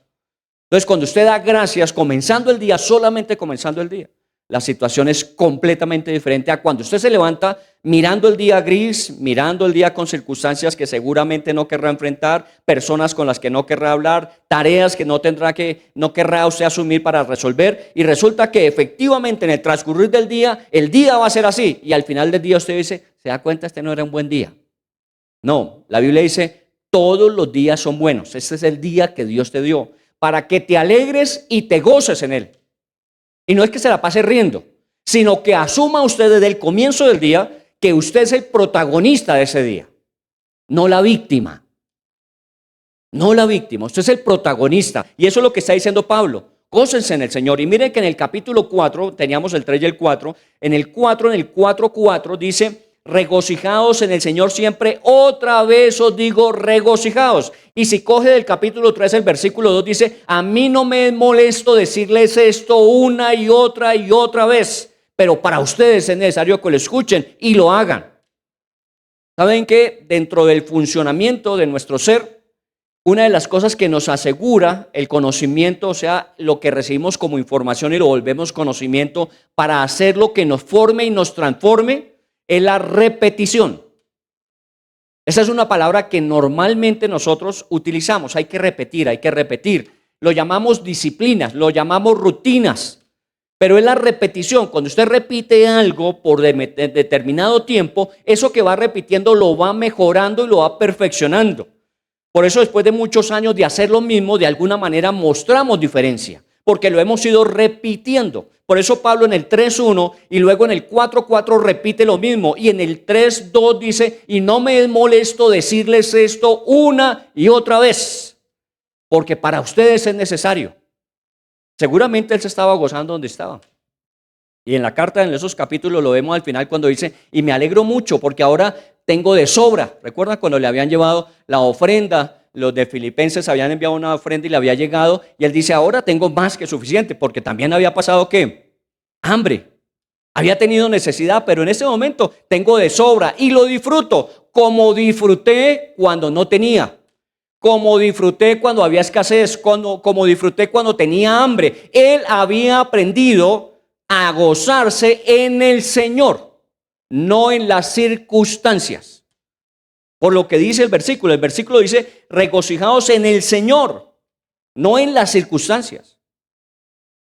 Entonces, cuando usted da gracias comenzando el día, solamente comenzando el día, la situación es completamente diferente a cuando usted se levanta mirando el día gris, mirando el día con circunstancias que seguramente no querrá enfrentar, personas con las que no querrá hablar, tareas que no querrá usted asumir para resolver, y resulta que efectivamente en el transcurrir del día, el día va a ser así, y al final del día usted dice, ¿se da cuenta? Este no era un buen día. No, la Biblia dice, todos los días son buenos. Este es el día que Dios te dio, para que te alegres y te goces en él. Y no es que se la pase riendo, sino que asuma usted desde el comienzo del día que usted es el protagonista de ese día, no la víctima. No la víctima, usted es el protagonista. Y eso es lo que está diciendo Pablo. Gócense en el Señor. Y miren que en el capítulo 4, teníamos el 3 y el 4, en el 4:4 dice, regocijaos en el Señor siempre. Otra vez os digo, regocijaos. Y si coge del capítulo 3, el versículo 2 dice, a mí no me es molesto decirles esto una y otra vez, pero para ustedes es necesario que lo escuchen y lo hagan. ¿Saben que dentro del funcionamiento de nuestro ser, una de las cosas que nos asegura el conocimiento, o sea, lo que recibimos como información y lo volvemos conocimiento para hacer lo que nos forme y nos transforme, es la repetición? Esa es una palabra que normalmente nosotros utilizamos. Hay que repetir, hay que repetir. Lo llamamos disciplinas, lo llamamos rutinas. Pero es la repetición. Cuando usted repite algo por determinado tiempo, eso que va repitiendo lo va mejorando y lo va perfeccionando. Por eso después de muchos años de hacer lo mismo, de alguna manera mostramos diferencia, porque lo hemos ido repitiendo. Por eso Pablo en el 3.1 y luego en el 4.4 repite lo mismo. Y en el 3.2 dice, y no me es molesto decirles esto una y otra vez, porque para ustedes es necesario. Seguramente él se estaba gozando donde estaba. Y en la carta, en esos capítulos, lo vemos al final cuando dice, y me alegro mucho porque ahora tengo de sobra. ¿Recuerdan cuando le habían llevado la ofrenda? Los de Filipenses habían enviado una ofrenda y le había llegado. Y él dice, ahora tengo más que suficiente, porque también había pasado, ¿qué? Hambre. Había tenido necesidad, pero en ese momento tengo de sobra y lo disfruto, como disfruté cuando no tenía. Como disfruté cuando había escasez, como disfruté cuando tenía hambre. Él había aprendido a gozarse en el Señor, no en las circunstancias. Por lo que dice el versículo dice, regocijaos en el Señor, no en las circunstancias.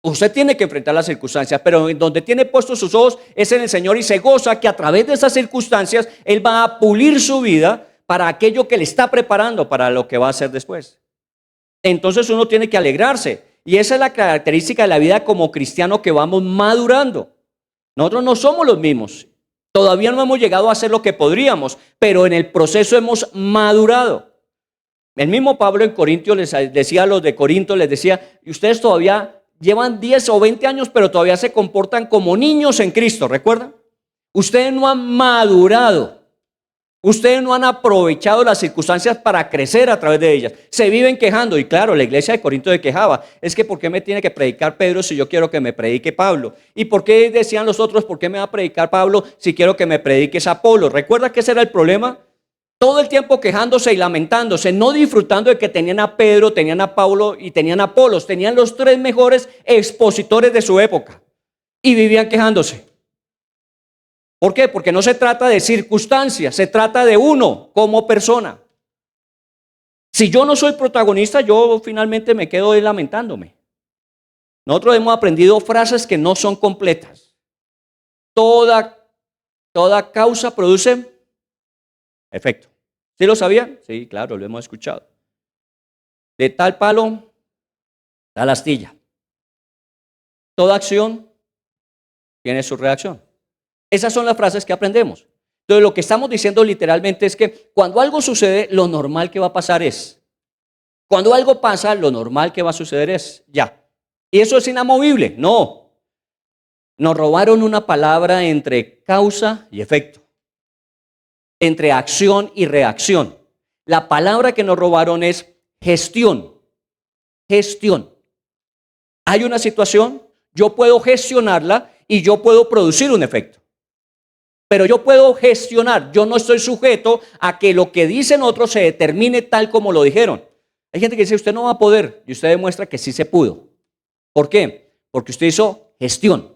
Usted tiene que enfrentar las circunstancias, pero en donde tiene puestos sus ojos es en el Señor y se goza que a través de esas circunstancias Él va a pulir su vida para aquello que le está preparando para lo que va a hacer después. Entonces uno tiene que alegrarse. Y esa es la característica de la vida como cristiano, que vamos madurando. Nosotros no somos los mismos. Todavía no hemos llegado a hacer lo que podríamos, pero en el proceso hemos madurado. El mismo Pablo en Corintios les decía a los de Corinto, les decía, y ustedes todavía llevan 10 o 20 años, pero todavía se comportan como niños en Cristo, ¿recuerdan? Ustedes no han madurado. Ustedes no han aprovechado las circunstancias para crecer a través de ellas. Se viven quejando. Y claro, la iglesia de Corinto se quejaba. Es que ¿por qué me tiene que predicar Pedro si yo quiero que me predique Pablo? ¿Y por qué decían los otros, por qué me va a predicar Pablo si quiero que me prediques Apolo? ¿Recuerda que ese era el problema? Todo el tiempo quejándose y lamentándose, no disfrutando de que tenían a Pedro, tenían a Pablo y tenían a Apolos. Tenían los 3 mejores expositores de su época. Y vivían quejándose. ¿Por qué? Porque no se trata de circunstancias, se trata de uno como persona. Si yo no soy protagonista, yo finalmente me quedo ahí lamentándome. Nosotros hemos aprendido frases que no son completas. Toda causa produce efecto. ¿Sí lo sabían? Sí, claro, lo hemos escuchado. De tal palo, tal astilla. Toda acción tiene su reacción. Esas son las frases que aprendemos. Entonces lo que estamos diciendo literalmente es que cuando algo sucede, lo normal que va a pasar es. Cuando algo pasa, lo normal que va a suceder es ya. ¿Y eso es inamovible? No. Nos robaron una palabra entre causa y efecto. Entre acción y reacción. La palabra que nos robaron es gestión. Gestión. Hay una situación, yo puedo gestionarla y yo puedo producir un efecto. Pero yo puedo gestionar, yo no estoy sujeto a que lo que dicen otros se determine tal como lo dijeron. Hay gente que dice, usted no va a poder, y usted demuestra que sí se pudo. ¿Por qué? Porque usted hizo gestión.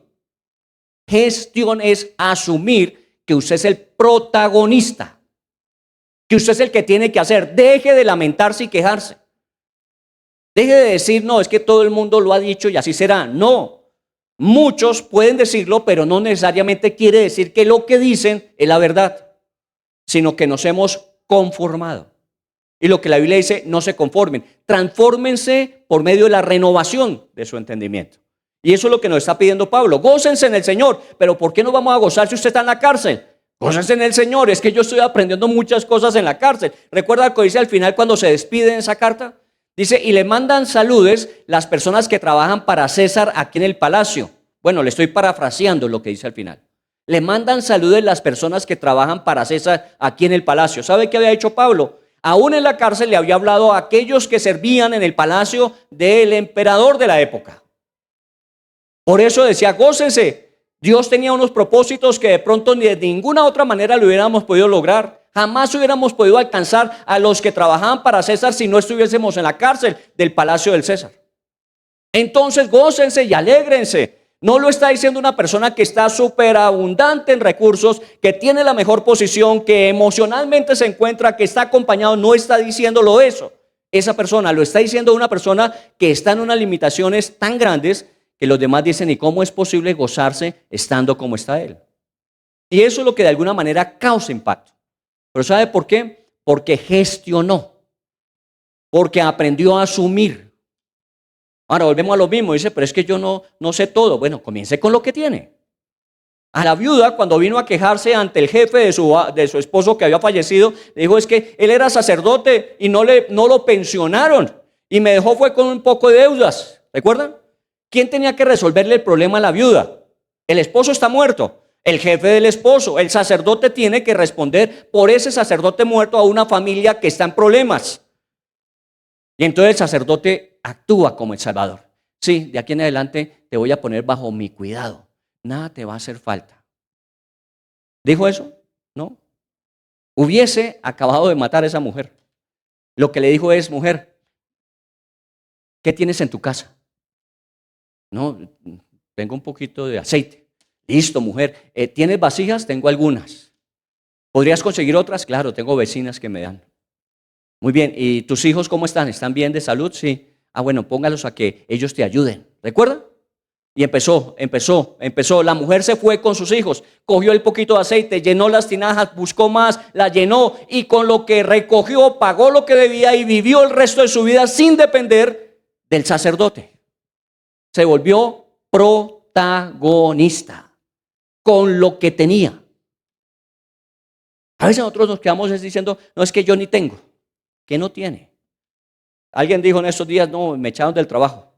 Gestión es asumir que usted es el protagonista, que usted es el que tiene que hacer. Deje de lamentarse y quejarse. Deje de decir, no, es que todo el mundo lo ha dicho y así será. No. Muchos pueden decirlo, pero no necesariamente quiere decir que lo que dicen es la verdad, sino que nos hemos conformado. Y lo que la Biblia dice, no se conformen, transfórmense por medio de la renovación de su entendimiento. Y eso es lo que nos está pidiendo Pablo. Gócense en el Señor. Pero ¿por qué no vamos a gozar si usted está en la cárcel? Gócense en el Señor. Es que yo estoy aprendiendo muchas cosas en la cárcel. ¿Recuerda lo que dice al final cuando se despide en esa carta? Dice, y le mandan saludes las personas que trabajan para César aquí en el palacio. Bueno, le estoy parafraseando lo que dice al final. Le mandan saludes las personas que trabajan para César aquí en el palacio. ¿Sabe qué había hecho Pablo? Aún en la cárcel le había hablado a aquellos que servían en el palacio del emperador de la época. Por eso decía, gócense. Dios tenía unos propósitos que de pronto ni de ninguna otra manera lo hubiéramos podido lograr. Jamás hubiéramos podido alcanzar a los que trabajaban para César si no estuviésemos en la cárcel del palacio del César. Entonces gócense y alégrense. No lo está diciendo una persona que está súper abundante en recursos, que tiene la mejor posición, que emocionalmente se encuentra, que está acompañado. No está diciéndolo eso. Esa persona lo está diciendo una persona que está en unas limitaciones tan grandes que los demás dicen, ¿y cómo es posible gozarse estando como está él? Y eso es lo que de alguna manera causa impacto. ¿Pero sabe por qué? Porque gestionó, porque aprendió a asumir. Ahora volvemos a lo mismo, dice, pero es que yo no sé todo. Bueno, comience con lo que tiene. A la viuda, cuando vino a quejarse ante el jefe de su esposo que había fallecido, le dijo, es que él era sacerdote y no lo pensionaron. Y me dejó fue con un poco de deudas. ¿Recuerdan? ¿Quién tenía que resolverle el problema a la viuda? El esposo está muerto. El jefe del esposo, el sacerdote tiene que responder por ese sacerdote muerto a una familia que está en problemas. Y entonces el sacerdote actúa como el Salvador. Sí, de aquí en adelante te voy a poner bajo mi cuidado. Nada te va a hacer falta. ¿Dijo eso? No. Hubiese acabado de matar a esa mujer. Lo que le dijo es, mujer, ¿qué tienes en tu casa? No, tengo un poquito de aceite. Listo, mujer. ¿Tienes vasijas? Tengo algunas. ¿Podrías conseguir otras? Claro, tengo vecinas que me dan. Muy bien. ¿Y tus hijos cómo están? ¿Están bien de salud? Sí. Ah, bueno, póngalos a que ellos te ayuden. ¿Recuerdan? Y empezó. La mujer se fue con sus hijos, cogió el poquito de aceite, llenó las tinajas, buscó más, la llenó y con lo que recogió pagó lo que debía y vivió el resto de su vida sin depender del sacerdote. Se volvió protagonista con lo que tenía. A veces nosotros nos quedamos diciendo, no, es que yo ni tengo. ¿Qué no tiene? Alguien dijo en estos días, no, me echaron del trabajo.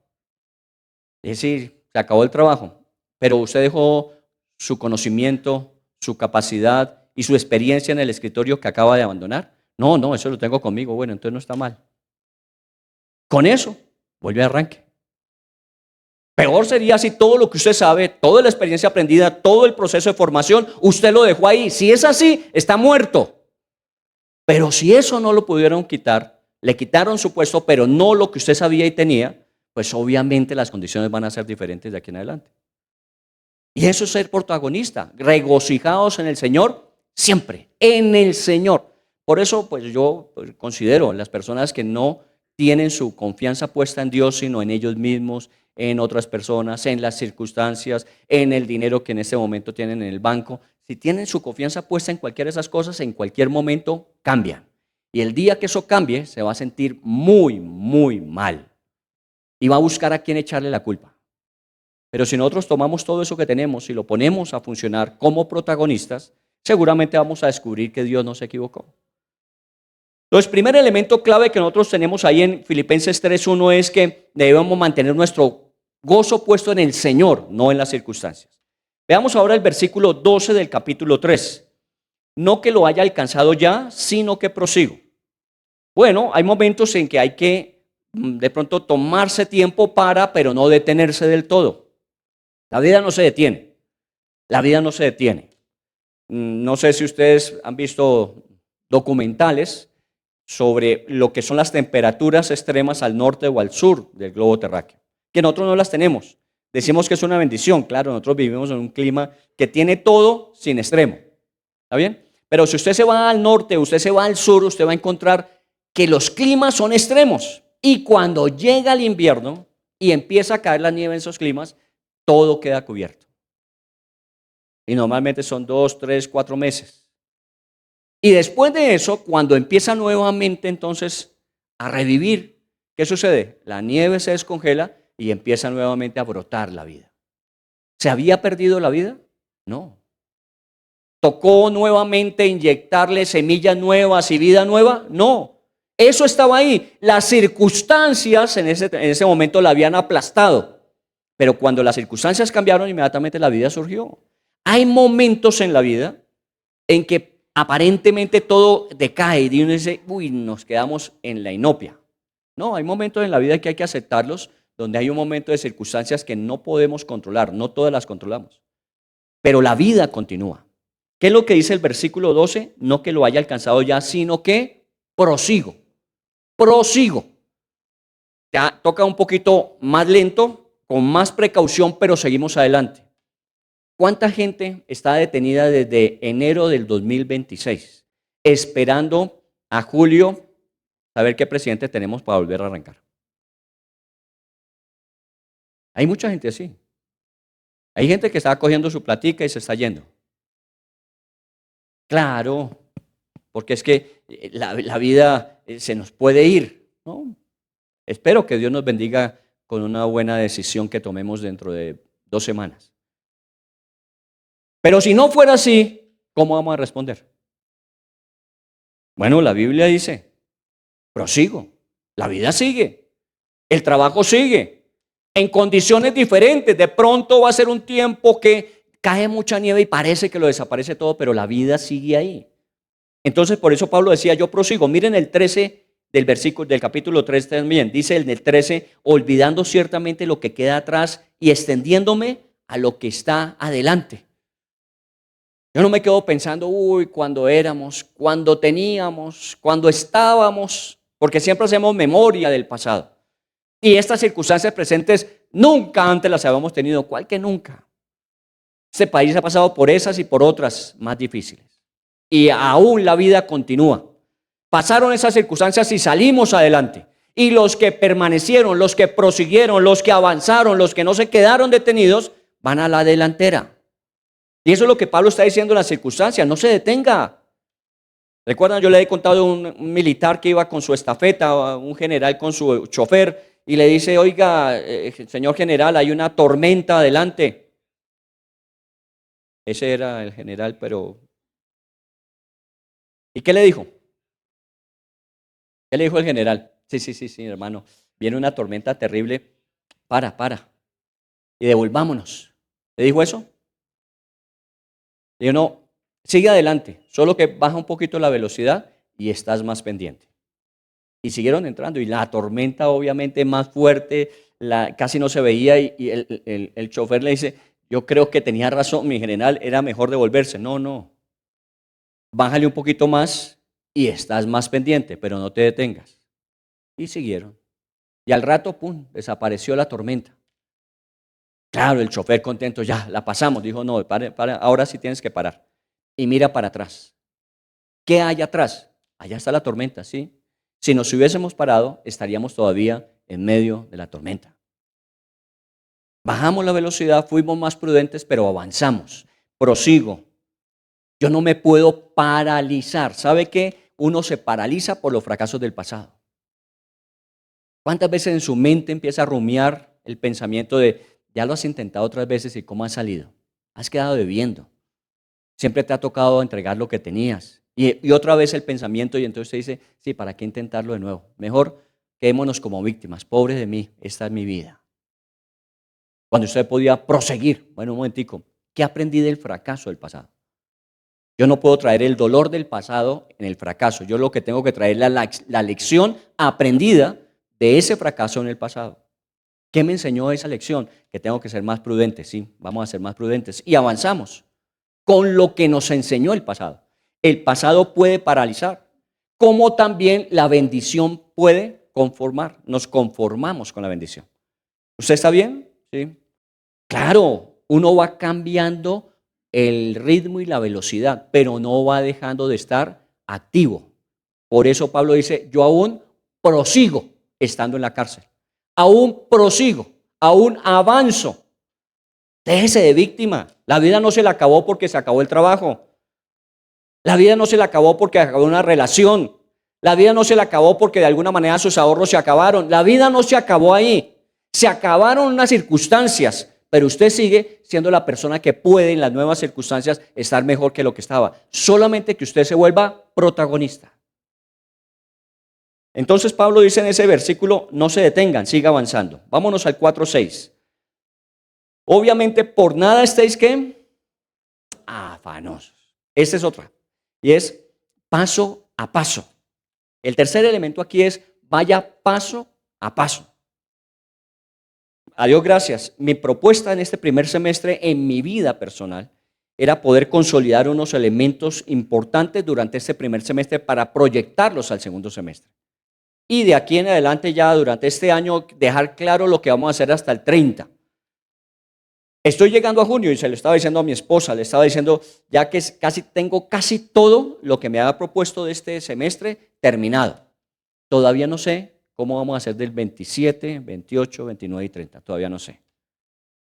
Es decir, se acabó el trabajo, pero usted dejó su conocimiento, su capacidad y su experiencia en el escritorio que acaba de abandonar. No, eso lo tengo conmigo. Bueno, entonces no está mal. Con eso, vuelve a arranque. Peor sería si todo lo que usted sabe, toda la experiencia aprendida, todo el proceso de formación, usted lo dejó ahí. Si es así, está muerto. Pero si eso no lo pudieron quitar, le quitaron su puesto, pero no lo que usted sabía y tenía, pues obviamente las condiciones van a ser diferentes de aquí en adelante. Y eso es ser protagonista, regocijados en el Señor, siempre, en el Señor. Por eso, pues yo considero las personas que no tienen su confianza puesta en Dios, sino en ellos mismos, en otras personas, en las circunstancias, en el dinero que en este momento tienen en el banco. Si tienen su confianza puesta en cualquiera de esas cosas, en cualquier momento cambian. Y el día que eso cambie, se va a sentir muy, muy mal. Y va a buscar a quién echarle la culpa. Pero si nosotros tomamos todo eso que tenemos y lo ponemos a funcionar como protagonistas, seguramente vamos a descubrir que Dios no se equivocó. Entonces, el primer elemento clave que nosotros tenemos ahí en Filipenses 3:1 es que debemos mantener nuestro gozo puesto en el Señor, no en las circunstancias. Veamos ahora el versículo 12 del capítulo 3. No que lo haya alcanzado ya, sino que prosigo. Bueno, hay momentos en que hay que de pronto tomarse tiempo pero no detenerse del todo. La vida no se detiene. La vida no se detiene. No sé si ustedes han visto documentales sobre lo que son las temperaturas extremas al norte o al sur del globo terráqueo, que nosotros no las tenemos. Decimos que es una bendición, claro, nosotros vivimos en un clima que tiene todo sin extremo. ¿Está bien? Pero si usted se va al norte, usted se va al sur, usted va a encontrar que los climas son extremos. Y cuando llega el invierno y empieza a caer la nieve en esos climas, todo queda cubierto. Y normalmente son 2, 3, 4 meses. Y después de eso, cuando empieza nuevamente entonces a revivir, ¿qué sucede? La nieve se descongela y empieza nuevamente a brotar la vida. ¿Se había perdido la vida? No. ¿Tocó nuevamente inyectarle semillas nuevas y vida nueva? No. Eso estaba ahí. Las circunstancias en ese momento la habían aplastado. Pero cuando las circunstancias cambiaron, inmediatamente la vida surgió. Hay momentos en la vida en que aparentemente todo decae y uno dice, uy, nos quedamos en la inopia. No, hay momentos en la vida que hay que aceptarlos, donde hay un momento de circunstancias que no podemos controlar, no todas las controlamos. pero la vida continúa. ¿Qué es lo que dice el versículo 12? No que lo haya alcanzado ya, sino que prosigo. Prosigo. Ya toca un poquito más lento, con más precaución, pero seguimos adelante. ¿Cuánta gente está detenida desde enero del 2026, esperando a julio a ver qué presidente tenemos para volver a arrancar? Hay mucha gente así. Hay gente que está cogiendo su platica y se está yendo. Claro, porque es que la vida se nos puede ir, ¿no? Espero que Dios nos bendiga con una buena decisión que tomemos dentro de 2 semanas. Pero si no fuera así, ¿cómo vamos a responder? Bueno, la Biblia dice, prosigo, la vida sigue, el trabajo sigue, en condiciones diferentes. De pronto va a ser un tiempo que cae mucha nieve y parece que lo desaparece todo, pero la vida sigue ahí. Entonces, por eso Pablo decía, yo prosigo. Miren el 13 del versículo del capítulo 3 también. Dice en el 13, olvidando ciertamente lo que queda atrás y extendiéndome a lo que está adelante. Yo no me quedo pensando, cuando éramos, cuando teníamos, cuando estábamos, porque siempre hacemos memoria del pasado. Y estas circunstancias presentes nunca antes las habíamos tenido, ¿cuál que nunca? Este país ha pasado por esas y por otras más difíciles. Y aún la vida continúa. Pasaron esas circunstancias y salimos adelante. Y los que permanecieron, los que prosiguieron, los que avanzaron, los que no se quedaron detenidos, van a la delantera. Y eso es lo que Pablo está diciendo en las circunstancias, no se detenga. Recuerdan, yo le he contado de un militar que iba con su estafeta, un general con su chofer, y le dice, oiga, señor general, hay una tormenta adelante. Ese era el general, pero... ¿Y qué le dijo? ¿Qué le dijo el general? Sí, hermano, viene una tormenta terrible, para, y devolvámonos. ¿Le dijo eso? Le dijo, no, sigue adelante, solo que baja un poquito la velocidad y estás más pendiente. Y siguieron entrando, y la tormenta obviamente más fuerte, casi no se veía, y el chofer le dice, yo creo que tenía razón, mi general, era mejor devolverse. No, bájale un poquito más y estás más pendiente, pero no te detengas. Y siguieron. Y al rato, pum, desapareció la tormenta. Claro, el chofer contento, ya, la pasamos. Dijo, no, para, ahora sí tienes que parar. Y mira para atrás. ¿Qué hay atrás? Allá está la tormenta, ¿sí? Si nos hubiésemos parado, estaríamos todavía en medio de la tormenta. Bajamos la velocidad, fuimos más prudentes, pero avanzamos. Prosigo. Yo no me puedo paralizar. ¿Sabe qué? Uno se paraliza por los fracasos del pasado. ¿Cuántas veces en su mente empieza a rumiar el pensamiento de, ya lo has intentado otras veces y cómo has salido? Has quedado debiendo. Siempre te ha tocado entregar lo que tenías. Y otra vez el pensamiento, y entonces usted dice, sí, ¿para qué intentarlo de nuevo? Mejor quedémonos como víctimas. Pobre de mí, esta es mi vida. Cuando usted podía proseguir. Bueno, un momentico, ¿qué aprendí del fracaso del pasado? Yo no puedo traer el dolor del pasado en el fracaso. Yo lo que tengo que traer es la lección aprendida de ese fracaso en el pasado. ¿Qué me enseñó esa lección? Que tengo que ser más prudente. Sí, vamos a ser más prudentes. Y avanzamos con lo que nos enseñó el pasado. El pasado puede paralizar, como también la bendición puede conformar. Nos conformamos con la bendición. ¿Usted está bien? Sí. Claro, uno va cambiando el ritmo y la velocidad, pero no va dejando de estar activo. Por eso Pablo dice, yo aún prosigo estando en la cárcel. Aún prosigo, aún avanzo. Déjese de víctima. La vida no se le acabó porque se acabó el trabajo. La vida no se le acabó porque acabó una relación. La vida no se le acabó porque de alguna manera sus ahorros se acabaron. La vida no se acabó ahí. Se acabaron unas circunstancias, pero usted sigue siendo la persona que puede en las nuevas circunstancias estar mejor que lo que estaba. Solamente que usted se vuelva protagonista. Entonces Pablo dice en ese versículo, no se detengan, siga avanzando. Vámonos al 4:6. Obviamente por nada estéis ¿qué? Afanosos. Esta es otra. Y es paso a paso. El tercer elemento aquí es vaya paso a paso. A Dios gracias. Mi propuesta en este primer semestre en mi vida personal era poder consolidar unos elementos importantes durante este primer semestre para proyectarlos al segundo semestre. Y de aquí en adelante ya durante este año dejar claro lo que vamos a hacer hasta el 30. Estoy llegando a junio y se lo estaba diciendo a mi esposa, le estaba diciendo ya que tengo casi todo lo que me había propuesto de este semestre terminado. Todavía no sé cómo vamos a hacer del 27, 28, 29 y 30, todavía no sé.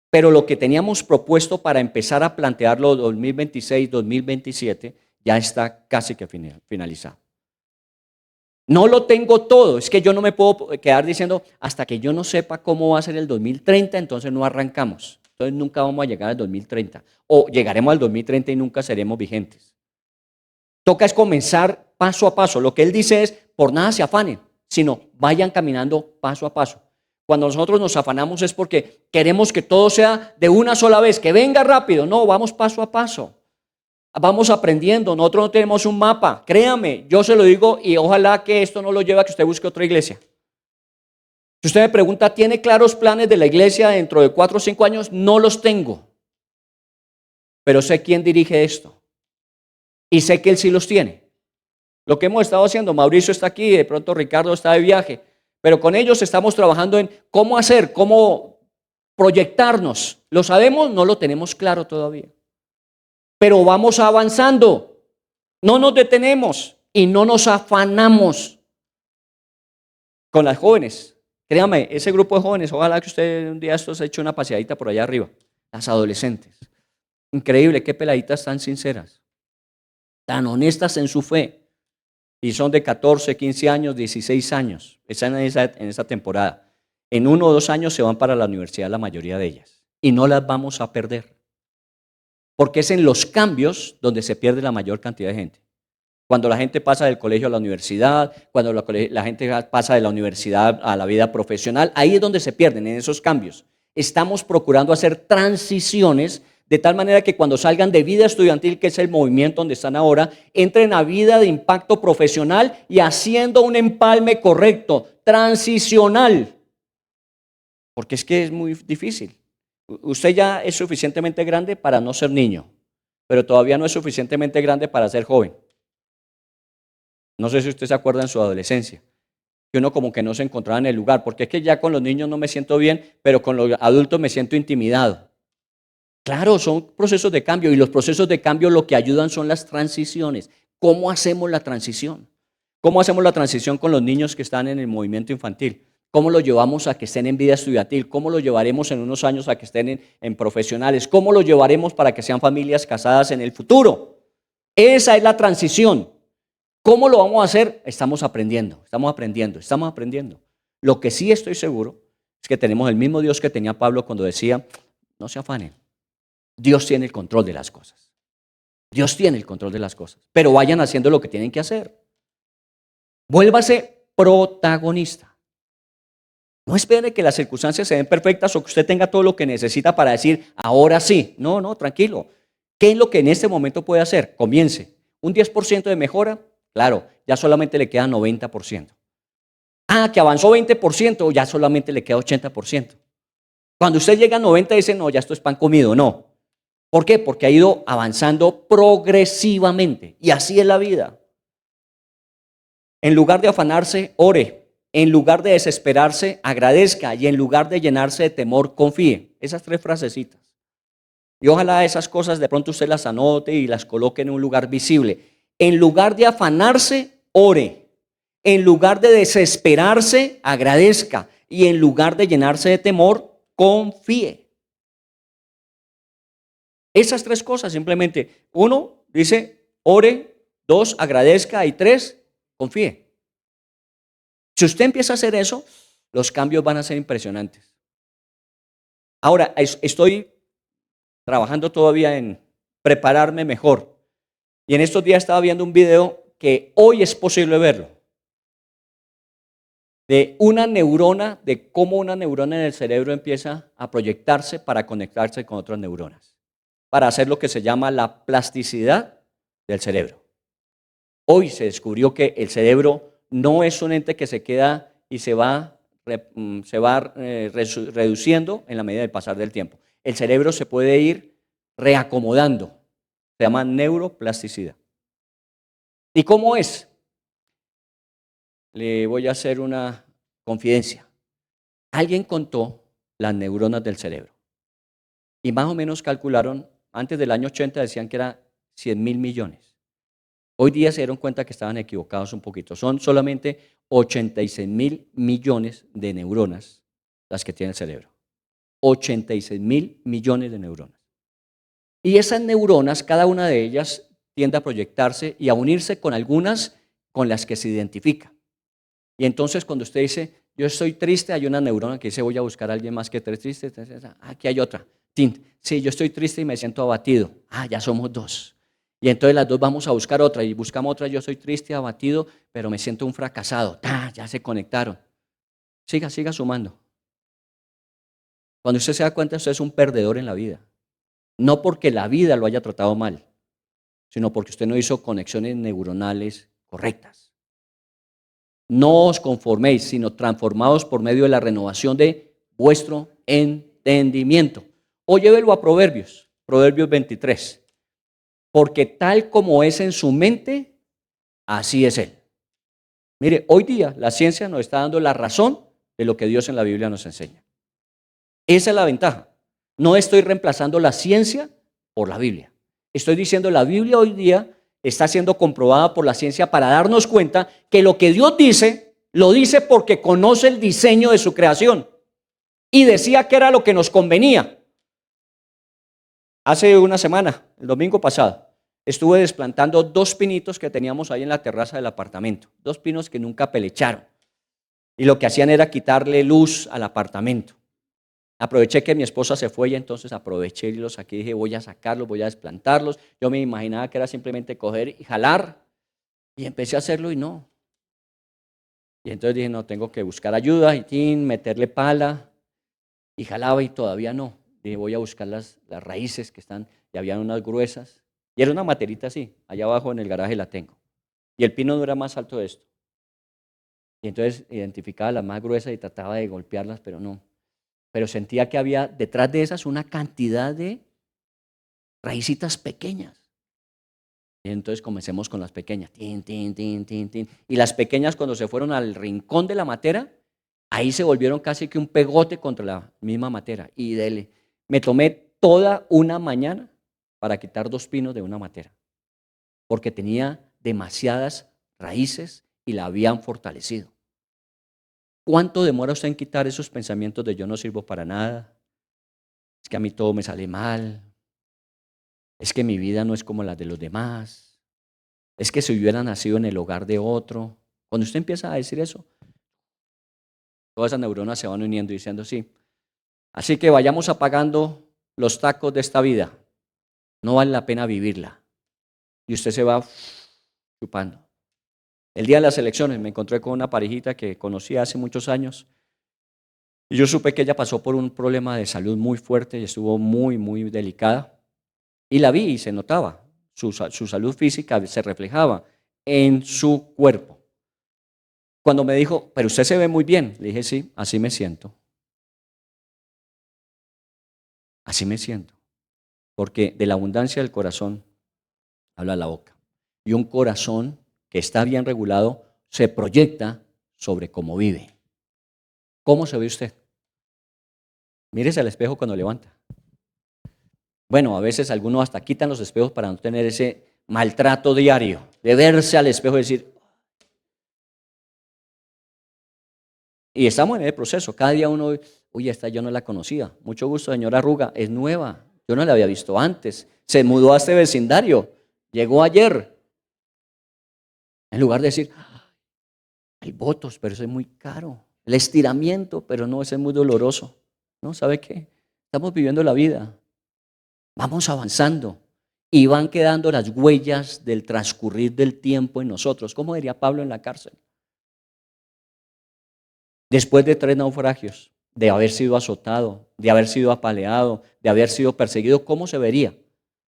Pero lo que teníamos propuesto para empezar a plantearlo 2026, 2027, ya está casi que finalizado. No lo tengo todo, es que yo no me puedo quedar diciendo hasta que yo no sepa cómo va a ser el 2030, entonces no arrancamos. Entonces nunca vamos a llegar al 2030. O llegaremos al 2030 y nunca seremos vigentes. Toca es comenzar paso a paso. Lo que él dice es, por nada se afanen, sino vayan caminando paso a paso. Cuando nosotros nos afanamos es porque queremos que todo sea de una sola vez, que venga rápido. No, vamos paso a paso. Vamos aprendiendo. Nosotros no tenemos un mapa. Créame, yo se lo digo y ojalá que esto no lo lleve a que usted busque otra iglesia. Si usted me pregunta, ¿tiene claros planes de la iglesia dentro de 4 o 5 años? No los tengo. Pero sé quién dirige esto. Y sé que él sí los tiene. Lo que hemos estado haciendo, Mauricio está aquí, de pronto Ricardo está de viaje. Pero con ellos estamos trabajando en cómo hacer, cómo proyectarnos. ¿Lo sabemos? No lo tenemos claro todavía. Pero vamos avanzando. No nos detenemos y no nos afanamos. Con las jóvenes, créame, ese grupo de jóvenes, ojalá que usted un día estos ha hecho una paseadita por allá arriba. Las adolescentes. Increíble, qué peladitas tan sinceras, tan honestas en su fe. Y son de 14, 15 años, 16 años. Están en esa temporada. En 1 o 2 años se van para la universidad la mayoría de ellas. Y no las vamos a perder. Porque es en los cambios donde se pierde la mayor cantidad de gente. Cuando la gente pasa del colegio a la universidad, cuando la gente pasa de la universidad a la vida profesional, ahí es donde se pierden, en esos cambios. Estamos procurando hacer transiciones de tal manera que cuando salgan de vida estudiantil, que es el movimiento donde están ahora, entren a vida de impacto profesional y haciendo un empalme correcto, transicional. Porque es que es muy difícil. Usted ya es suficientemente grande para no ser niño, pero todavía no es suficientemente grande para ser joven. No sé si usted se acuerda en su adolescencia, que uno como que no se encontraba en el lugar, porque es que ya con los niños no me siento bien, pero con los adultos me siento intimidado. Claro, son procesos de cambio y los procesos de cambio lo que ayudan son las transiciones. ¿Cómo hacemos la transición? ¿Cómo hacemos la transición con los niños que están en el movimiento infantil? ¿Cómo lo llevamos a que estén en vida estudiantil? ¿Cómo lo llevaremos en unos años a que estén en profesionales? ¿Cómo lo llevaremos para que sean familias casadas en el futuro? Esa es la transición. ¿Cómo lo vamos a hacer? Estamos aprendiendo. Lo que sí estoy seguro es que tenemos el mismo Dios que tenía Pablo cuando decía, no se afanen. Dios tiene el control de las cosas. Dios tiene el control de las cosas. Pero vayan haciendo lo que tienen que hacer. Vuélvase protagonista. No espere que las circunstancias se den perfectas o que usted tenga todo lo que necesita para decir, ahora sí. No, tranquilo. ¿Qué es lo que en este momento puede hacer? Comience. Un 10% de mejora, claro, ya solamente le queda 90%. Que avanzó 20%, ya solamente le queda 80%. Cuando usted llega a 90 dice, no, ya esto es pan comido. No. ¿Por qué? Porque ha ido avanzando progresivamente. Y así es la vida. En lugar de afanarse, ore. En lugar de desesperarse, agradezca. Y en lugar de llenarse de temor, confíe. Esas 3 frasecitas. Y ojalá esas cosas de pronto usted las anote y las coloque en un lugar visible. En lugar de afanarse, ore. En lugar de desesperarse, agradezca. Y en lugar de llenarse de temor, confíe. Esas 3 cosas simplemente. 1, dice, ore. 2, agradezca. Y 3, confíe. Si usted empieza a hacer eso, los cambios van a ser impresionantes. Ahora, estoy trabajando todavía en prepararme mejor. Y en estos días estaba viendo un video que hoy es posible verlo. De una neurona, de cómo una neurona en el cerebro empieza a proyectarse para conectarse con otras neuronas, para hacer lo que se llama la plasticidad del cerebro. Hoy se descubrió que el cerebro no es un ente que se queda y se va reduciendo en la medida del pasar del tiempo. El cerebro se puede ir reacomodando. Se llama neuroplasticidad. ¿Y cómo es? Le voy a hacer una confidencia. Alguien contó las neuronas del cerebro y más o menos calcularon, antes del año 80 decían que era 100.000 millones. Hoy día se dieron cuenta que estaban equivocados un poquito. Son solamente 86.000 millones de neuronas las que tiene el cerebro. 86.000 millones de neuronas. Y esas neuronas, cada una de ellas tiende a proyectarse y a unirse con algunas con las que se identifica. Y entonces cuando usted dice, yo estoy triste, hay una neurona que dice, voy a buscar a alguien más que esté triste. Aquí hay otra. Sí, yo estoy triste y me siento abatido. Ya somos dos. Y entonces las dos vamos a buscar otra y buscamos otra, yo soy triste, abatido, pero me siento un fracasado. Ya se conectaron. Siga sumando. Cuando usted se da cuenta, usted es un perdedor en la vida. No porque la vida lo haya tratado mal, sino porque usted no hizo conexiones neuronales correctas. No os conforméis, sino transformados por medio de la renovación de vuestro entendimiento. O llévelo a Proverbios 23. Porque tal como es en su mente, así es él. Mire, hoy día la ciencia nos está dando la razón de lo que Dios en la Biblia nos enseña. Esa es la ventaja. No estoy reemplazando la ciencia por la Biblia. Estoy diciendo la Biblia hoy día está siendo comprobada por la ciencia para darnos cuenta que lo que Dios dice, lo dice porque conoce el diseño de su creación. Y decía que era lo que nos convenía. Hace una semana, el domingo pasado, estuve desplantando 2 pinitos que teníamos ahí en la terraza del apartamento. 2 pinos que nunca pelecharon. Y lo que hacían era quitarle luz al apartamento. Aproveché que mi esposa se fue y entonces aproveché y los saqué y dije, voy a sacarlos, voy a desplantarlos. Yo me imaginaba que era simplemente coger y jalar. Y empecé a hacerlo y no. Y entonces dije, no, tengo que buscar ayuda y meterle pala. Y jalaba y todavía no. Dije, voy a buscar las raíces que están, y habían unas gruesas. Y era una materita así, allá abajo en el garaje la tengo. Y el pino no era más alto de esto. Y entonces identificaba las más gruesas y trataba de golpearlas, pero no. Pero sentía que había detrás de esas una cantidad de raícitas pequeñas. Y entonces comencemos con las pequeñas. Y las pequeñas cuando se fueron al rincón de la matera, ahí se volvieron casi que un pegote contra la misma matera. Y dele, me tomé toda una mañana para quitar 2 pinos de una matera. Porque tenía demasiadas raíces y la habían fortalecido. ¿Cuánto demora usted en quitar esos pensamientos de yo no sirvo para nada? Es que a mí todo me sale mal. Es que mi vida no es como la de los demás. Es que si hubiera nacido en el hogar de otro. Cuando usted empieza a decir eso, todas esas neuronas se van uniendo y diciendo sí. Así que vayamos apagando los tacos de esta vida. No vale la pena vivirla. Y usted se va chupando. El día de las elecciones me encontré con una parejita que conocí hace muchos años. Y yo supe que ella pasó por un problema de salud muy fuerte y estuvo muy, muy delicada. Y la vi y se notaba. Su salud física se reflejaba en su cuerpo. Cuando me dijo, pero usted se ve muy bien, le dije, sí, así me siento. Así me siento. Porque de la abundancia del corazón habla la boca. Y un corazón que está bien regulado se proyecta sobre cómo vive. ¿Cómo se ve usted? Mírese al espejo cuando levanta. Bueno, a veces algunos hasta quitan los espejos para no tener ese maltrato diario, de verse al espejo y decir, y estamos en el proceso, cada día uno, uy, esta yo no la conocía, mucho gusto señora Arruga, es nueva, yo no la había visto antes, se mudó a este vecindario, llegó ayer, en lugar de decir, hay votos, pero eso es muy caro, el estiramiento, pero no, ese es muy doloroso, ¿no? ¿Sabe qué? Estamos viviendo la vida, vamos avanzando. Y van quedando las huellas del transcurrir del tiempo en nosotros. ¿Cómo diría Pablo en la cárcel? Después de 3 naufragios, de haber sido azotado, de haber sido apaleado, de haber sido perseguido, ¿cómo se vería?